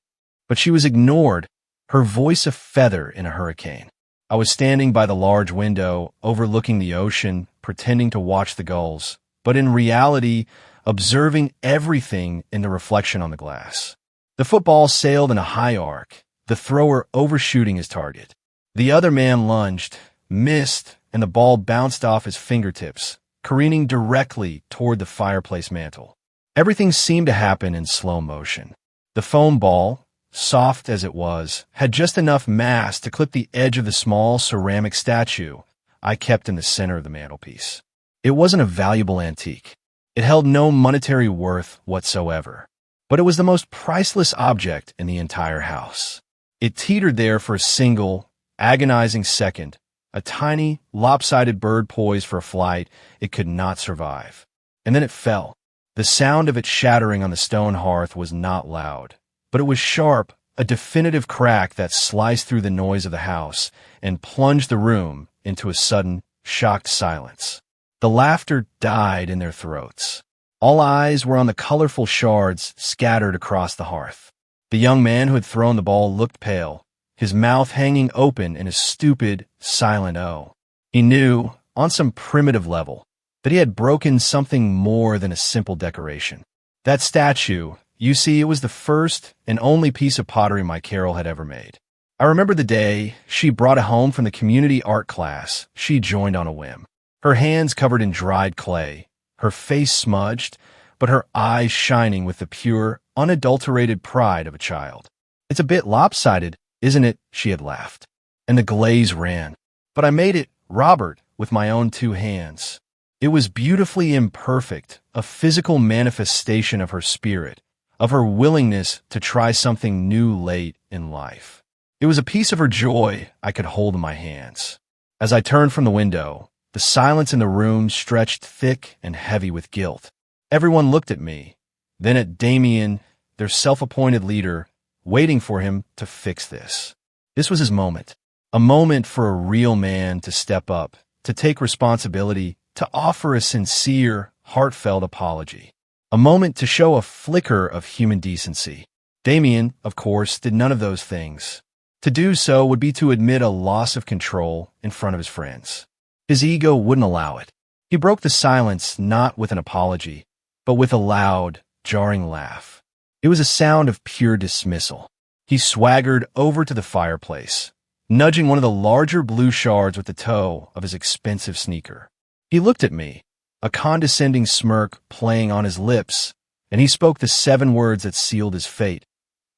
But she was ignored, her voice a feather in a hurricane. I was standing by the large window, overlooking the ocean, pretending to watch the gulls, but in reality, observing everything in the reflection on the glass. The football sailed in a high arc, the thrower overshooting his target. The other man lunged, missed, and the ball bounced off his fingertips, careening directly toward the fireplace mantel. Everything seemed to happen in slow motion. The foam ball, soft as it was, had just enough mass to clip the edge of the small ceramic statue I kept in the center of the mantelpiece. It wasn't a valuable antique. It held no monetary worth whatsoever, but it was the most priceless object in the entire house. It teetered there for a single, agonizing second, a tiny, lopsided bird poised for a flight it could not survive. And then it fell. The sound of it shattering on the stone hearth was not loud, but it was sharp, a definitive crack that sliced through the noise of the house and plunged the room into a sudden, shocked silence. The laughter died in their throats. All eyes were on the colorful shards scattered across the hearth. The young man who had thrown the ball looked pale, his mouth hanging open in a stupid, silent O. He knew, on some primitive level, that he had broken something more than a simple decoration. That statue, you see, it was the first and only piece of pottery my Carol had ever made. I remember the day she brought it home from the community art class she joined on a whim. Her hands covered in dried clay, her face smudged, but her eyes shining with the pure, unadulterated pride of a child. "It's a bit lopsided, isn't it?" she had laughed. And the glaze ran. "But I made it, Robert, with my own two hands." It was beautifully imperfect, a physical manifestation of her spirit, of her willingness to try something new late in life. It was a piece of her joy I could hold in my hands. As I turned from the window, the silence in the room stretched thick and heavy with guilt. Everyone looked at me, then at Damien, their self-appointed leader, waiting for him to fix this. This was his moment, a moment for a real man to step up, to take responsibility, to offer a sincere, heartfelt apology. A moment to show a flicker of human decency. Damien, of course, did none of those things. To do so would be to admit a loss of control in front of his friends. His ego wouldn't allow it. He broke the silence not with an apology, but with a loud, jarring laugh. It was a sound of pure dismissal. He swaggered over to the fireplace, nudging one of the larger blue shards with the toe of his expensive sneaker. He looked at me, a condescending smirk playing on his lips, and he spoke the 7 words that sealed his fate.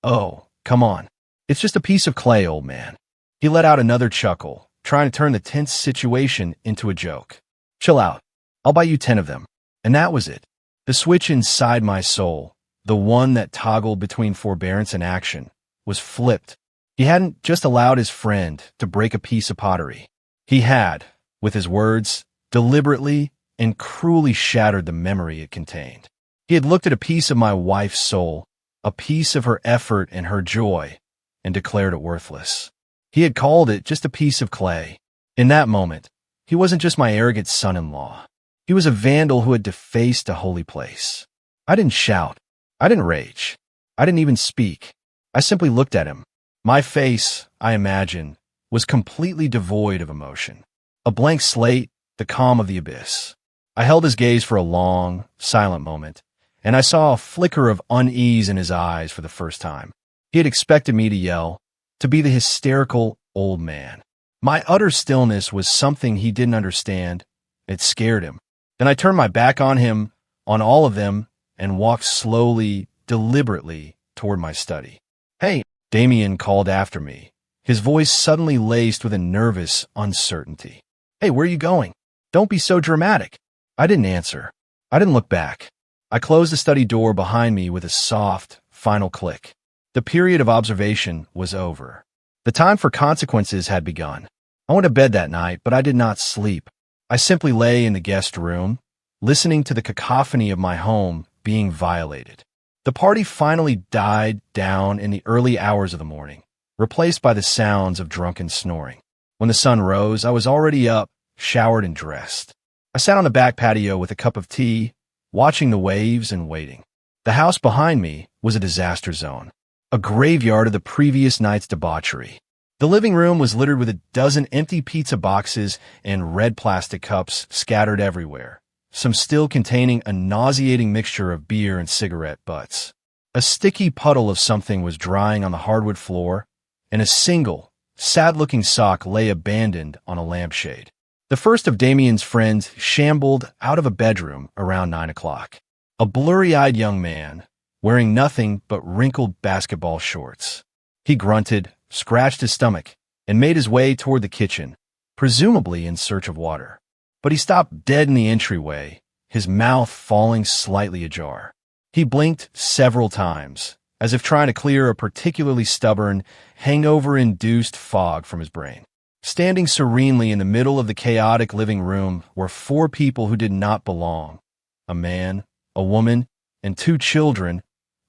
"Oh, come on. It's just a piece of clay, old man. He let out another chuckle, trying to turn the tense situation into a joke. Chill out. I'll buy you 10 of them. And that was it. The switch inside my soul, the one that toggled between forbearance and action, was flipped. He hadn't just allowed his friend to break a piece of pottery. He had, with his words, deliberately and cruelly shattered the memory it contained. He had looked at a piece of my wife's soul, a piece of her effort and her joy, and declared it worthless. He had called it just a piece of clay. In that moment, he wasn't just my arrogant son-in-law. He was a vandal who had defaced a holy place. I didn't shout. I didn't rage. I didn't even speak. I simply looked at him. My face, I imagine, was completely devoid of emotion. A blank slate, the calm of the abyss. I held his gaze for a long, silent moment, and I saw a flicker of unease in his eyes for the first time. He had expected me to yell, to be the hysterical old man. My utter stillness was something he didn't understand. It scared him. Then I turned my back on him, on all of them, and walked slowly, deliberately toward my study. Hey, Damien called after me, his voice suddenly laced with a nervous uncertainty. Hey, where are you going? Don't be so dramatic. I didn't answer. I didn't look back. I closed the study door behind me with a soft, final click. The period of observation was over. The time for consequences had begun. I went to bed that night, but I did not sleep. I simply lay in the guest room, listening to the cacophony of my home being violated. The party finally died down in the early hours of the morning, replaced by the sounds of drunken snoring. When the sun rose, I was already up, showered and dressed. I sat on the back patio with a cup of tea, watching the waves and waiting. The house behind me was a disaster zone, a graveyard of the previous night's debauchery. The living room was littered with a dozen empty pizza boxes and red plastic cups scattered everywhere, some still containing a nauseating mixture of beer and cigarette butts. A sticky puddle of something was drying on the hardwood floor, and a single, sad-looking sock lay abandoned on a lampshade. The first of Damien's friends shambled out of a bedroom around 9 o'clock. A blurry-eyed young man, wearing nothing but wrinkled basketball shorts. He grunted, scratched his stomach, and made his way toward the kitchen, presumably in search of water. But he stopped dead in the entryway, his mouth falling slightly ajar. He blinked several times, as if trying to clear a particularly stubborn, hangover-induced fog from his brain. Standing serenely in the middle of the chaotic living room were 4 people who did not belong: a man, a woman, and 2 children,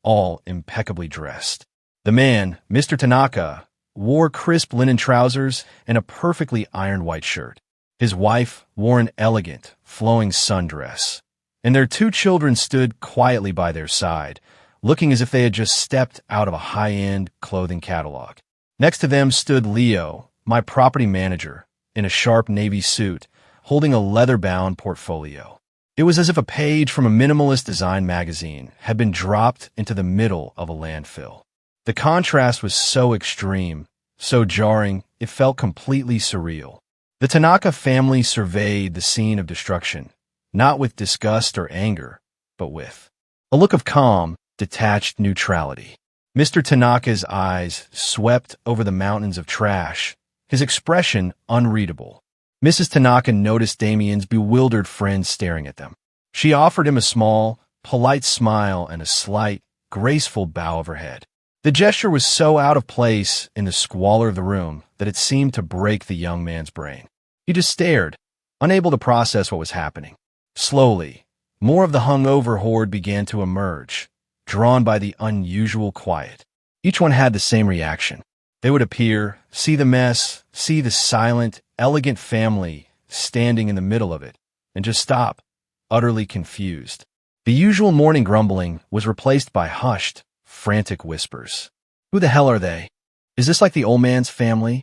all impeccably dressed. The man, Mr. Tanaka, wore crisp linen trousers and a perfectly ironed white shirt. His wife wore an elegant, flowing sundress, and their 2 children stood quietly by their side, looking as if they had just stepped out of a high-end clothing catalog. Next to them stood Leo, my property manager, in a sharp navy suit, holding a leather-bound portfolio. It was as if a page from a minimalist design magazine had been dropped into the middle of a landfill. The contrast was so extreme, so jarring, it felt completely surreal. The Tanaka family surveyed the scene of destruction, not with disgust or anger, but with a look of calm, detached neutrality. Mr. Tanaka's eyes swept over the mountains of trash, his expression unreadable. Mrs. Tanaka noticed Damien's bewildered friend staring at them. She offered him a small, polite smile and a slight, graceful bow of her head. The gesture was so out of place in the squalor of the room that it seemed to break the young man's brain. He just stared, unable to process what was happening. Slowly, more of the hungover horde began to emerge, drawn by the unusual quiet. Each one had the same reaction. They would appear, see the mess, see the silent, elegant family standing in the middle of it, and just stop, utterly confused. The usual morning grumbling was replaced by hushed, frantic whispers. Who the hell are they? Is this like the old man's family?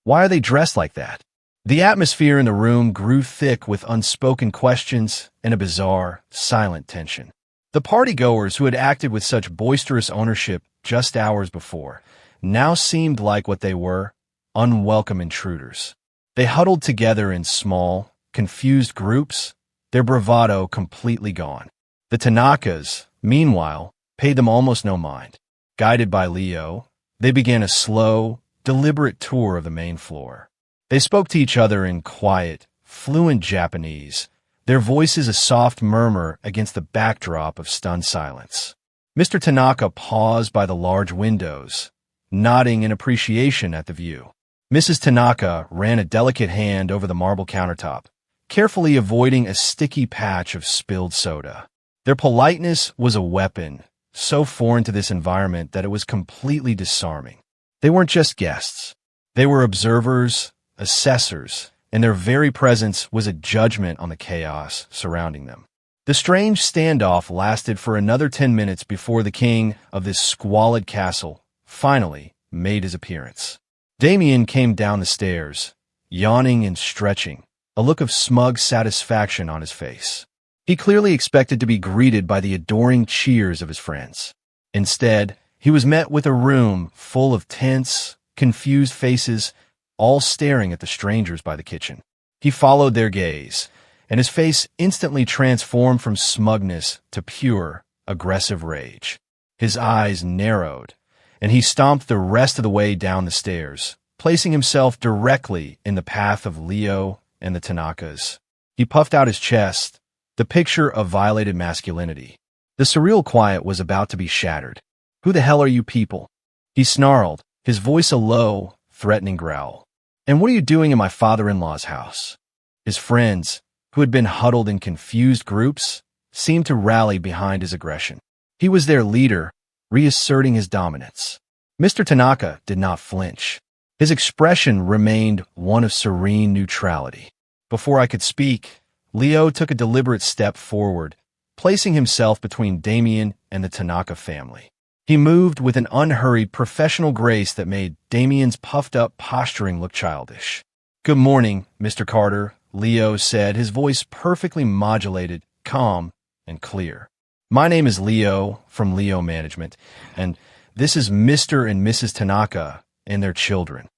Why are they dressed like that? The atmosphere in the room grew thick with unspoken questions and a bizarre, silent tension. The partygoers who had acted with such boisterous ownership just hours before now seemed like what they were, unwelcome intruders. They huddled together in small, confused groups, their bravado completely gone. The Tanakas, meanwhile, paid them almost no mind. Guided by Leo, They began a slow, deliberate tour of the main floor. They spoke to each other in quiet, fluent Japanese, their voices a soft murmur against the backdrop of stunned silence. Mr. Tanaka paused by the large windows, nodding in appreciation at the view. Mrs. Tanaka ran a delicate hand over the marble countertop, carefully avoiding a sticky patch of spilled soda. Their politeness was a weapon, so foreign to this environment that it was completely disarming. They weren't just guests. They were observers, assessors, and their very presence was a judgment on the chaos surrounding them. The strange standoff lasted for another 10 minutes before the king of this squalid castle finally made his appearance. Damien came down the stairs, yawning and stretching, a look of smug satisfaction on his face. He clearly expected to be greeted by the adoring cheers of his friends. Instead, he was met with a room full of tense, confused faces, all staring at the strangers by the kitchen. He followed their gaze, and his face instantly transformed from smugness to pure, aggressive rage. His eyes narrowed, and he stomped the rest of the way down the stairs, placing himself directly in the path of Leo and the Tanakas. He puffed out his chest, the picture of violated masculinity. The surreal quiet was about to be shattered. "Who the hell are you people?" he snarled, his voice a low, threatening growl. "And what are you doing in my father-in-law's house?" His friends, who had been huddled in confused groups, seemed to rally behind his aggression. He was their leader, reasserting his dominance. Mr. Tanaka did not flinch. His expression remained one of serene neutrality. Before I could speak, Leo took a deliberate step forward, placing himself between Damien and the Tanaka family. He moved with an unhurried, professional grace that made Damien's puffed-up posturing look childish. "Good morning, Mr. Carter," Leo said, his voice perfectly modulated, calm, and clear. "My name is Leo from Leo Management, and this is Mr. and Mrs. Tanaka and their children."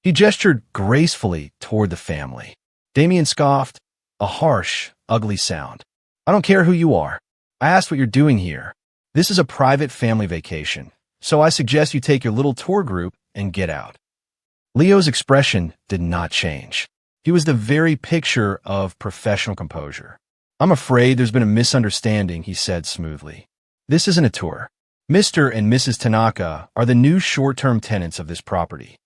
He gestured gracefully toward the family. Damien scoffed, a harsh, ugly sound. "I don't care who you are. I asked what you're doing here. This is a private family vacation, so I suggest you take your little tour group and get out." Leo's expression did not change. He was the very picture of professional composure. "I'm afraid there's been a misunderstanding," he said smoothly. "This isn't a tour. Mr. and Mrs. Tanaka are the new short-term tenants of this property."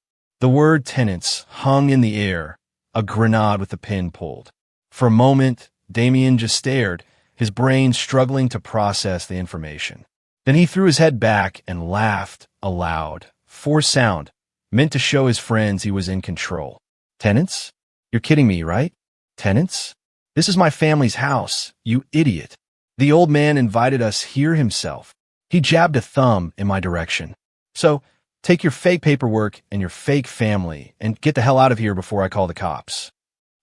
The word tenants hung in the air, a grenade with the pin pulled. For a moment, Damien just stared, his brain struggling to process the information. Then he threw his head back and laughed aloud, forced sound, meant to show his friends he was in control. "Tenants? You're kidding me, right? Tenants? This is my family's house, you idiot. The old man invited us here himself." He jabbed a thumb in my direction. "So, take your fake paperwork and your fake family and get the hell out of here before I call the cops."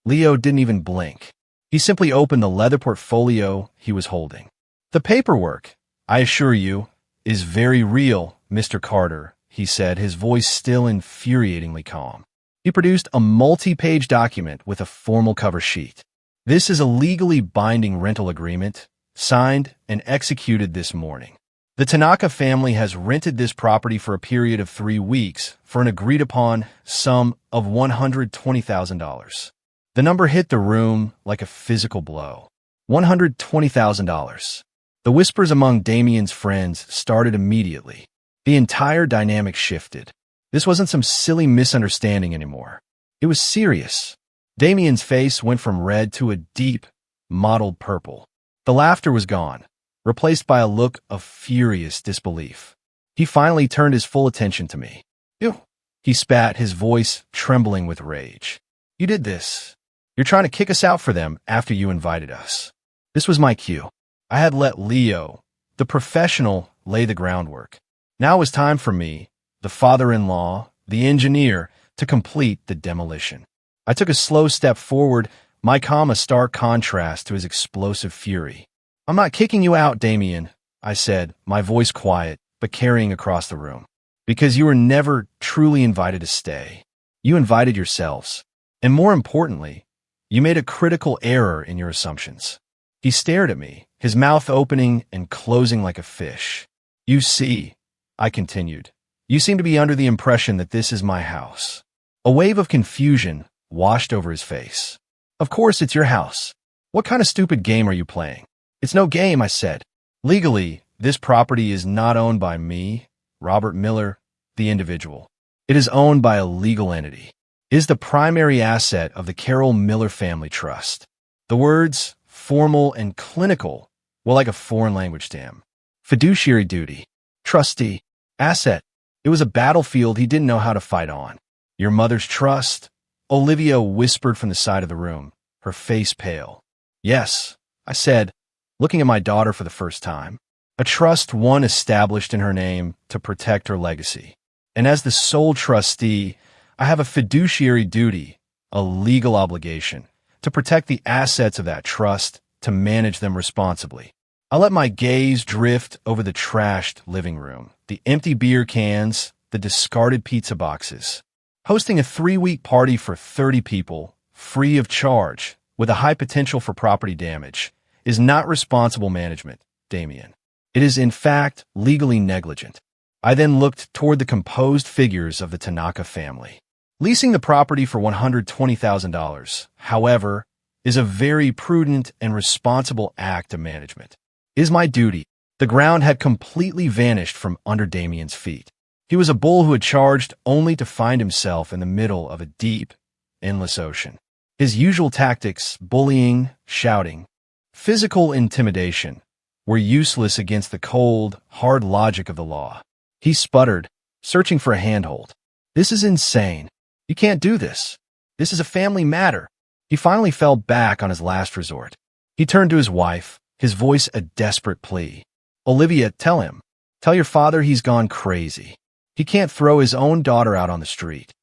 Leo didn't even blink. He simply opened the leather portfolio he was holding. "The paperwork, I assure you, is very real, Mr. Carter," he said, his voice still infuriatingly calm. He produced a multi-page document with a formal cover sheet. "This is a legally binding rental agreement, signed and executed this morning. The Tanaka family has rented this property for a period of 3 weeks for an agreed-upon sum of $120,000. The number hit the room like a physical blow. $120,000. The whispers among Damien's friends started immediately. The entire dynamic shifted. This wasn't some silly misunderstanding anymore. It was serious. Damien's face went from red to a deep, mottled purple. The laughter was gone, replaced by a look of furious disbelief. He finally turned his full attention to me. "You," he spat, his voice trembling with rage. "You did this. You're trying to kick us out for them after you invited us." This was my cue. I had let Leo, the professional, lay the groundwork. Now it was time for me, the father-in-law, the engineer, to complete the demolition. I took a slow step forward, my calm a stark contrast to his explosive fury. "I'm not kicking you out, Damien," I said, my voice quiet, but carrying across the room. "Because you were never truly invited to stay. You invited yourselves. And more importantly, you made a critical error in your assumptions." He stared at me, his mouth opening and closing like a fish. "You see," I continued, You seem to be under the impression that this is my house." A wave of confusion washed over his face. "Of course it's your house. What kind of stupid game are you playing?" "It's no game," I said. "Legally, this property is not owned by me, Robert Miller, the individual. It is owned by a legal entity. It is the primary asset of the Carroll Miller Family Trust." The words, formal and clinical, were like a foreign language to him. Fiduciary duty, trustee, asset. It was a battlefield he didn't know how to fight on. "Your mother's trust?" Olivia whispered from the side of the room, her face pale. "Yes," I said, looking at my daughter for the first time. "A trust one established in her name to protect her legacy. And as the sole trustee, I have a fiduciary duty, a legal obligation, to protect the assets of that trust, to manage them responsibly." I let my gaze drift over the trashed living room, the empty beer cans, the discarded pizza boxes. Hosting a 3-week party for 30 people, free of charge, with a high potential for property damage, is not responsible management, Damien. It is, in fact, legally negligent. I then looked toward the composed figures of the Tanaka family. Leasing the property for $120,000, however, is a very prudent and responsible act of management. It is my duty. The ground had completely vanished from under Damien's feet. He was a bull who had charged only to find himself in the middle of a deep, endless ocean. His usual tactics, bullying, shouting, physical intimidation, were useless against the cold, hard logic of the law. He sputtered, searching for a handhold. "This is insane. You can't do this. This is a family matter." He finally fell back on his last resort. He turned to his wife, his voice a desperate plea. "Olivia, tell him. Tell your father he's gone crazy. He can't throw his own daughter out on the street."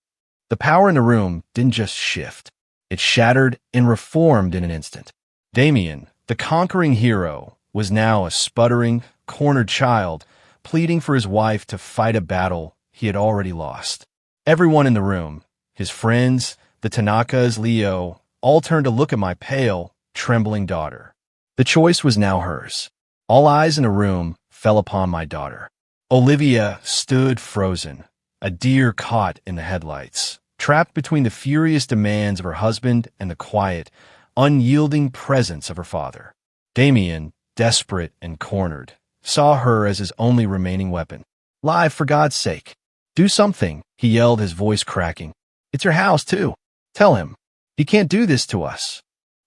The power in the room didn't just shift. It shattered and reformed in an instant. Damien, the conquering hero, was now a sputtering, cornered child, pleading for his wife to fight a battle he had already lost. Everyone in the room, his friends, the Tanakas, Leo, all turned to look at my pale, trembling daughter. The choice was now hers. All eyes in the room fell upon my daughter. Olivia stood frozen, a deer caught in the headlights, trapped between the furious demands of her husband and the quiet, unyielding presence of her father. Damien, desperate and cornered, saw her as his only remaining weapon. "Lie, for God's sake. Do something," he yelled, his voice cracking. "It's your house, too. Tell him. He can't do this to us."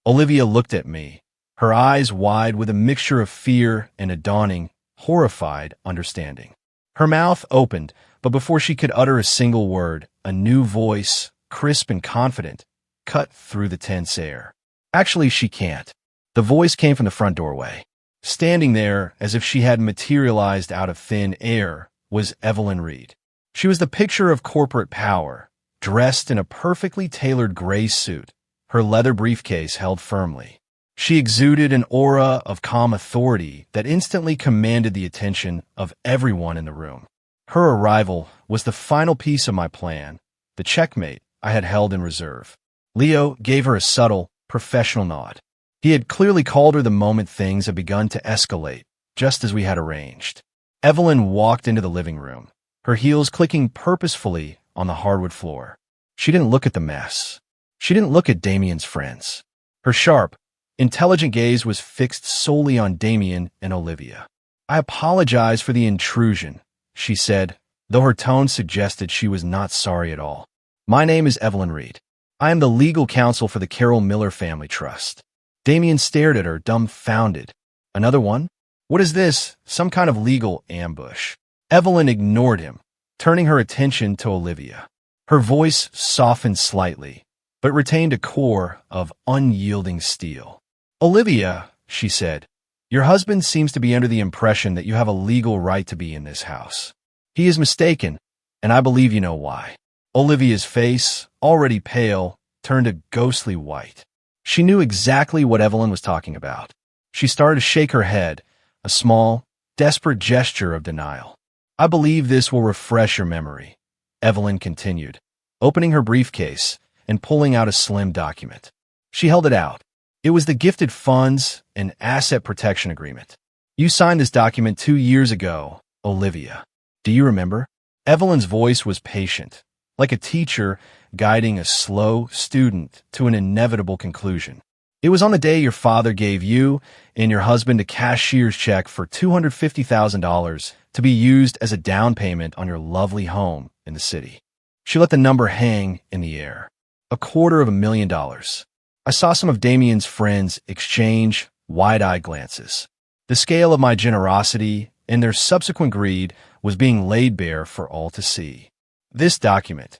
Olivia looked at me, her eyes wide with a mixture of fear and a dawning, horrified understanding. Her mouth opened, but before she could utter a single word, a new voice, crisp and confident, cut through the tense air. "Actually, she can't." The voice came from the front doorway. Standing there, as if she had materialized out of thin air, was Evelyn Reed. She was the picture of corporate power, dressed in a perfectly tailored gray suit, her leather briefcase held firmly. She exuded an aura of calm authority that instantly commanded the attention of everyone in the room. Her arrival was the final piece of my plan, the checkmate I had held in reserve. Leo gave her a subtle, professional nod. He had clearly called her the moment things had begun to escalate, just as we had arranged. Evelyn walked into the living room, her heels clicking purposefully on the hardwood floor. She didn't look at the mess. She didn't look at Damien's friends. Her sharp, intelligent gaze was fixed solely on Damien and Olivia. "I apologize for the intrusion," she said, though her tone suggested she was not sorry at all. "My name is Evelyn Reed. I am the legal counsel for the Carroll Miller Family Trust." Damien stared at her, dumbfounded. "Another one? What is this? Some kind of legal ambush?" Evelyn ignored him, turning her attention to Olivia. Her voice softened slightly, but retained a core of unyielding steel. "Olivia," she said, "your husband seems to be under the impression that you have a legal right to be in this house. He is mistaken, and I believe you know why." Olivia's face, already pale, turned a ghostly white. She knew exactly what Evelyn was talking about. She started to shake her head, a small, desperate gesture of denial. "I believe this will refresh your memory," Evelyn continued, opening her briefcase and pulling out a slim document. She held it out. It was the Gifted Funds and Asset Protection Agreement. "You signed this document 2 years ago, Olivia. Do you remember?" Evelyn's voice was patient, like a teacher guiding a slow student to an inevitable conclusion. It was on the day your father gave you and your husband a cashier's check for $250,000 to be used as a down payment on your lovely home in the city. She let the number hang in the air. $250,000. I saw some of Damien's friends exchange wide-eyed glances. The scale of my generosity and their subsequent greed was being laid bare for all to see. This document,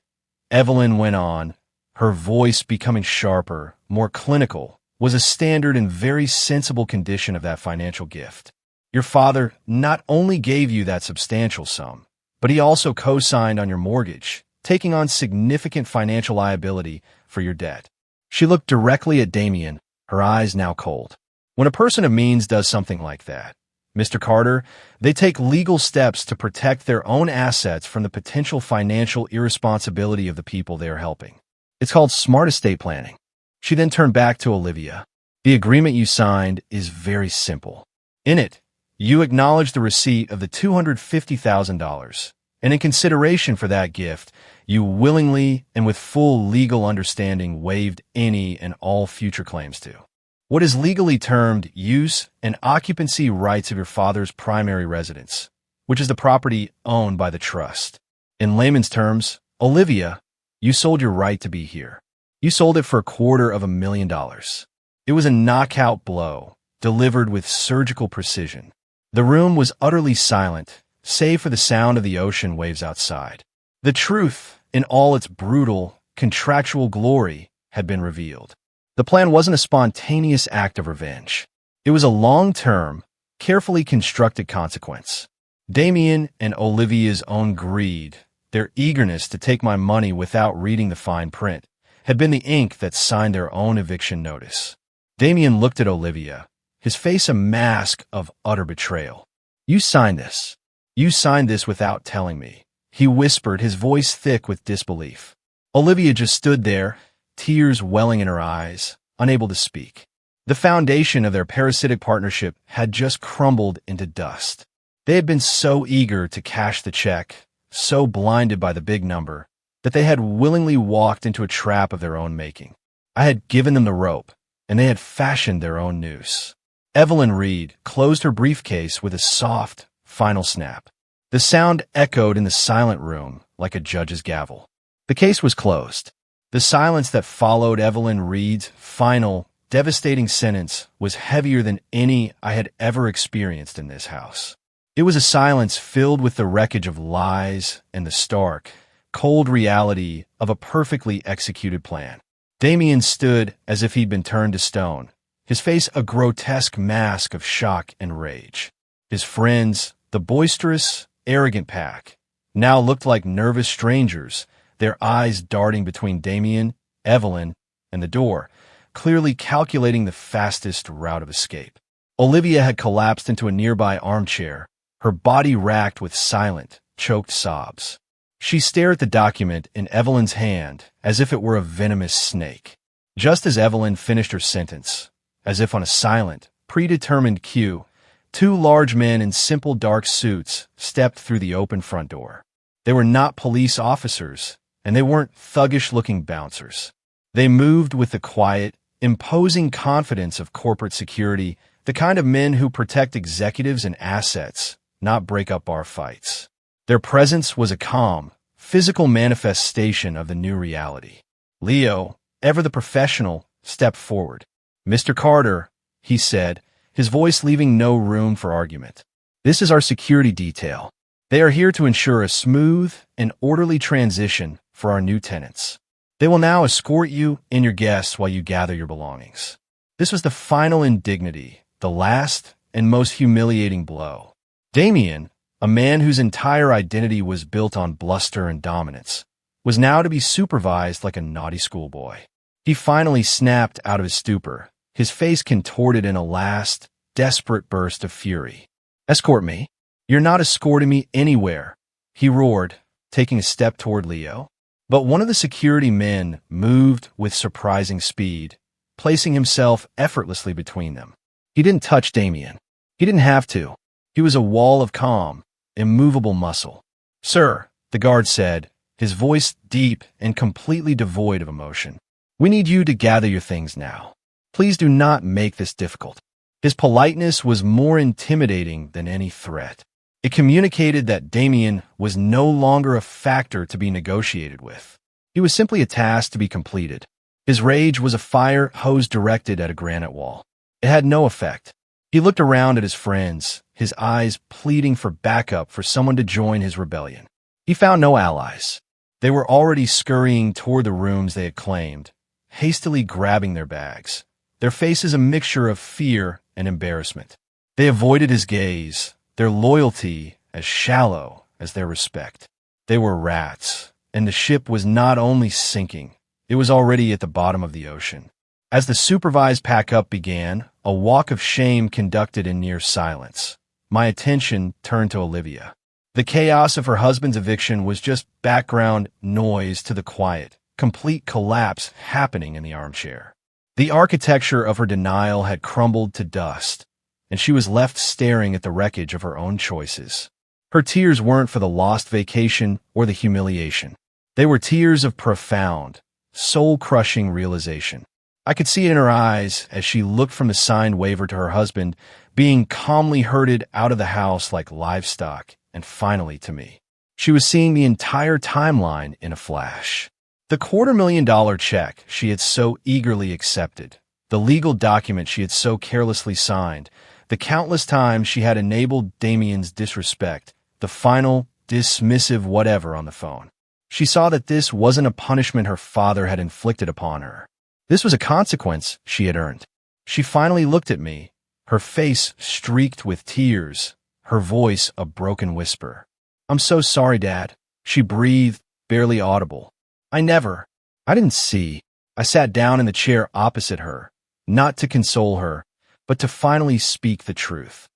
Evelyn went on, her voice becoming sharper, more clinical, was a standard and very sensible condition of that financial gift. Your father not only gave you that substantial sum, but he also co-signed on your mortgage, taking on significant financial liability for your debt. She looked directly at Damien, her eyes now cold. When a person of means does something like that, Mr. Carter, they take legal steps to protect their own assets from the potential financial irresponsibility of the people they are helping. It's called smart estate planning. She then turned back to Olivia. The agreement you signed is very simple. In it, you acknowledge the receipt of the $250,000, and in consideration for that gift, you willingly and with full legal understanding waived any and all future claims to what is legally termed use and occupancy rights of your father's primary residence, which is the property owned by the trust. In layman's terms, Olivia, you sold your right to be here. You sold it for $250,000. It was a knockout blow, delivered with surgical precision. The room was utterly silent, save for the sound of the ocean waves outside. The truth, in all its brutal, contractual glory, had been revealed. The plan wasn't a spontaneous act of revenge. It was a long-term, carefully constructed consequence. Damien and Olivia's own greed, their eagerness to take my money without reading the fine print, had been the ink that signed their own eviction notice. Damien looked at Olivia, his face a mask of utter betrayal. You signed this. You signed this without telling me, he whispered, his voice thick with disbelief. Olivia just stood there, tears welling in her eyes, unable to speak. The foundation of their parasitic partnership had just crumbled into dust. They had been so eager to cash the check, so blinded by the big number, that they had willingly walked into a trap of their own making. I had given them the rope, and they had fashioned their own noose. Evelyn Reed closed her briefcase with a soft, final snap. The sound echoed in the silent room like a judge's gavel. The case was closed. The silence that followed Evelyn Reed's final, devastating sentence was heavier than any I had ever experienced in this house. It was a silence filled with the wreckage of lies and the stark, cold reality of a perfectly executed plan. Damien stood as if he'd been turned to stone, his face a grotesque mask of shock and rage. His friends, the boisterous, arrogant pack, now looked like nervous strangers, their eyes darting between Damien, Evelyn, and the door, clearly calculating the fastest route of escape. Olivia had collapsed into a nearby armchair, her body racked with silent, choked sobs. She stared at the document in Evelyn's hand as if it were a venomous snake. Just as Evelyn finished her sentence, as if on a silent, predetermined cue, two large men in simple dark suits stepped through the open front door. They were not police officers, and they weren't thuggish-looking bouncers. They moved with the quiet, imposing confidence of corporate security, the kind of men who protect executives and assets, not break up bar fights. Their presence was a calm, physical manifestation of the new reality. Leo, ever the professional, stepped forward. "Mr. Carter," he said, his voice leaving no room for argument. "This is our security detail. They are here to ensure a smooth and orderly transition for our new tenants. They will now escort you and your guests while you gather your belongings." This was the final indignity, the last and most humiliating blow. Damien, a man whose entire identity was built on bluster and dominance, was now to be supervised like a naughty schoolboy. He finally snapped out of his stupor, his face contorted in a last, desperate burst of fury. "Escort me? You're not escorting me anywhere," he roared, taking a step toward Leo. But one of the security men moved with surprising speed, placing himself effortlessly between them. He didn't touch Damien. He didn't have to. He was a wall of calm, immovable muscle. "Sir," the The guard said, his voice deep and completely devoid of emotion. "We need you to gather your things now. Please do not make this difficult." His politeness was more intimidating than any threat. It communicated that Damien was no longer a factor to be negotiated with. He was simply a task to be completed. His rage was a fire hose directed at a granite wall. It had no effect. He looked around at his friends, his eyes pleading for backup for someone to join his rebellion. He found no allies. They were already scurrying toward the rooms they had claimed, hastily grabbing their bags, their faces a mixture of fear and embarrassment. They avoided his gaze, their loyalty as shallow as their respect. They were rats, and the ship was not only sinking, it was already at the bottom of the ocean. As the supervised pack-up began, a walk of shame conducted in near silence. My attention turned to Olivia. The chaos of her husband's eviction was just background noise to the quiet, complete collapse happening in the armchair. The architecture of her denial had crumbled to dust, and she was left staring at the wreckage of her own choices. Her tears weren't for the lost vacation or the humiliation. They were tears of profound, soul-crushing realization. I could see it in her eyes as she looked from the signed waiver to her husband, being calmly herded out of the house like livestock, and finally to me. She was seeing the entire timeline in a flash. The $250,000 check she had so eagerly accepted, the legal document she had so carelessly signed, the countless times she had enabled Damien's disrespect, the final, dismissive whatever on the phone. She saw that this wasn't a punishment her father had inflicted upon her. This was a consequence she had earned. She finally looked at me, her face streaked with tears, her voice a broken whisper. "I'm so sorry, Dad," she breathed, barely audible. I didn't see." I sat down in the chair opposite her, not to console her, but to finally speak the truth.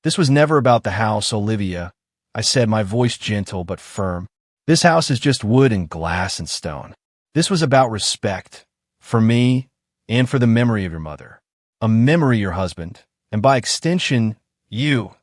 "This was never about the house, Olivia," I said, my voice gentle but firm. "This house is just wood and glass and stone. This was about respect, for me and for the memory of your mother. A memory your husband, and by extension, you,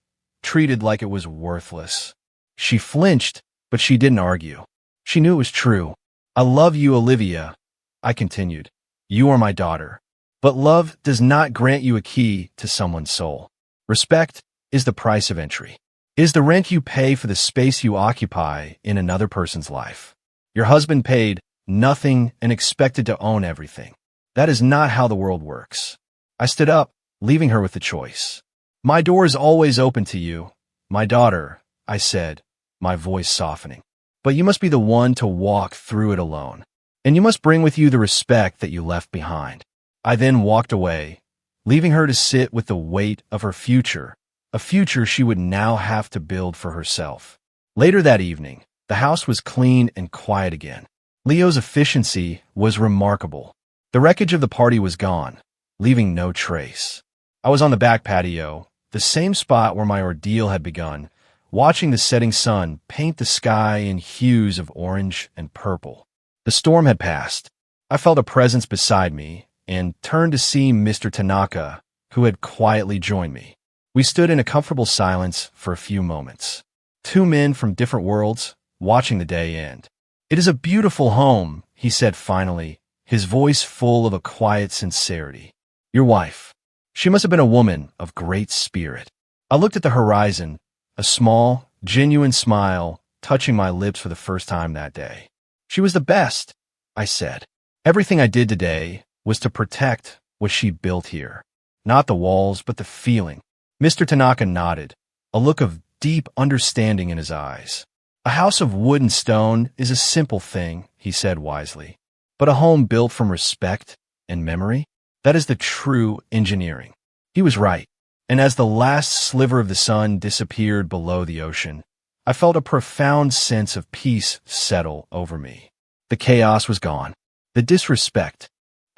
treated like it was worthless." She flinched, but she didn't argue. She knew it was true. "I love you, Olivia," I continued. "You are my daughter. But love does not grant you a key to someone's soul. Respect is the price of entry. It is the rent you pay for the space you occupy in another person's life. Your husband paid nothing and expected to own everything. That is not how the world works." I stood up, leaving her with the choice. "My door is always open to you, my daughter," I said, my voice softening. "But you must be the one to walk through it alone. And you must bring with you the respect that you left behind." I then walked away, leaving her to sit with the weight of her future, a future she would now have to build for herself. Later that evening, the house was clean and quiet again. Leo's efficiency was remarkable. The wreckage of the party was gone, leaving no trace. I was on the back patio, the same spot where my ordeal had begun, watching the setting sun paint the sky in hues of orange and purple. The storm had passed. I felt a presence beside me and turned to see Mr. Tanaka, who had quietly joined me. We stood in a comfortable silence for a few moments. Two men from different worlds, watching the day end. "It is a beautiful home," he said finally, his voice full of a quiet sincerity. "Your wife. She must have been a woman of great spirit." I looked at the horizon, a small, genuine smile touching my lips for the first time that day. "She was the best," I said. "Everything I did today was to protect what she built here. Not the walls, but the feeling." Mr. Tanaka nodded, a look of deep understanding in his eyes. "A house of wood and stone is a simple thing," he said wisely. "But a home built from respect and memory, that is the true engineering." He was right. And as the last sliver of the sun disappeared below the ocean, I felt a profound sense of peace settle over me. The chaos was gone. The disrespect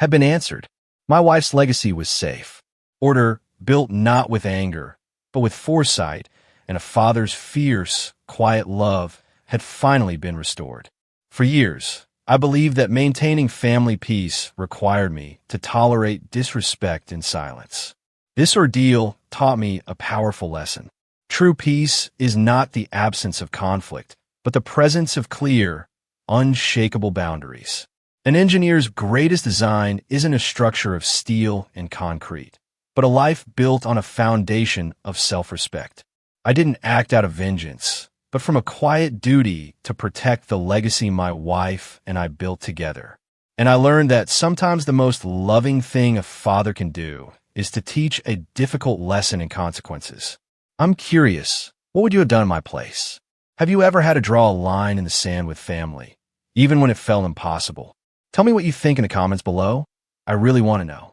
had been answered. My wife's legacy was safe. Order built not with anger, but with foresight, and a father's fierce, quiet love had finally been restored. For years, I believed that maintaining family peace required me to tolerate disrespect in silence. This ordeal taught me a powerful lesson. True peace is not the absence of conflict, but the presence of clear, unshakable boundaries. An engineer's greatest design isn't a structure of steel and concrete, but a life built on a foundation of self-respect. I didn't act out of vengeance, but from a quiet duty to protect the legacy my wife and I built together. And I learned that sometimes the most loving thing a father can do is to teach a difficult lesson in consequences. I'm curious, what would you have done in my place? Have you ever had to draw a line in the sand with family, even when it felt impossible? Tell me what you think in the comments below. I really want to know.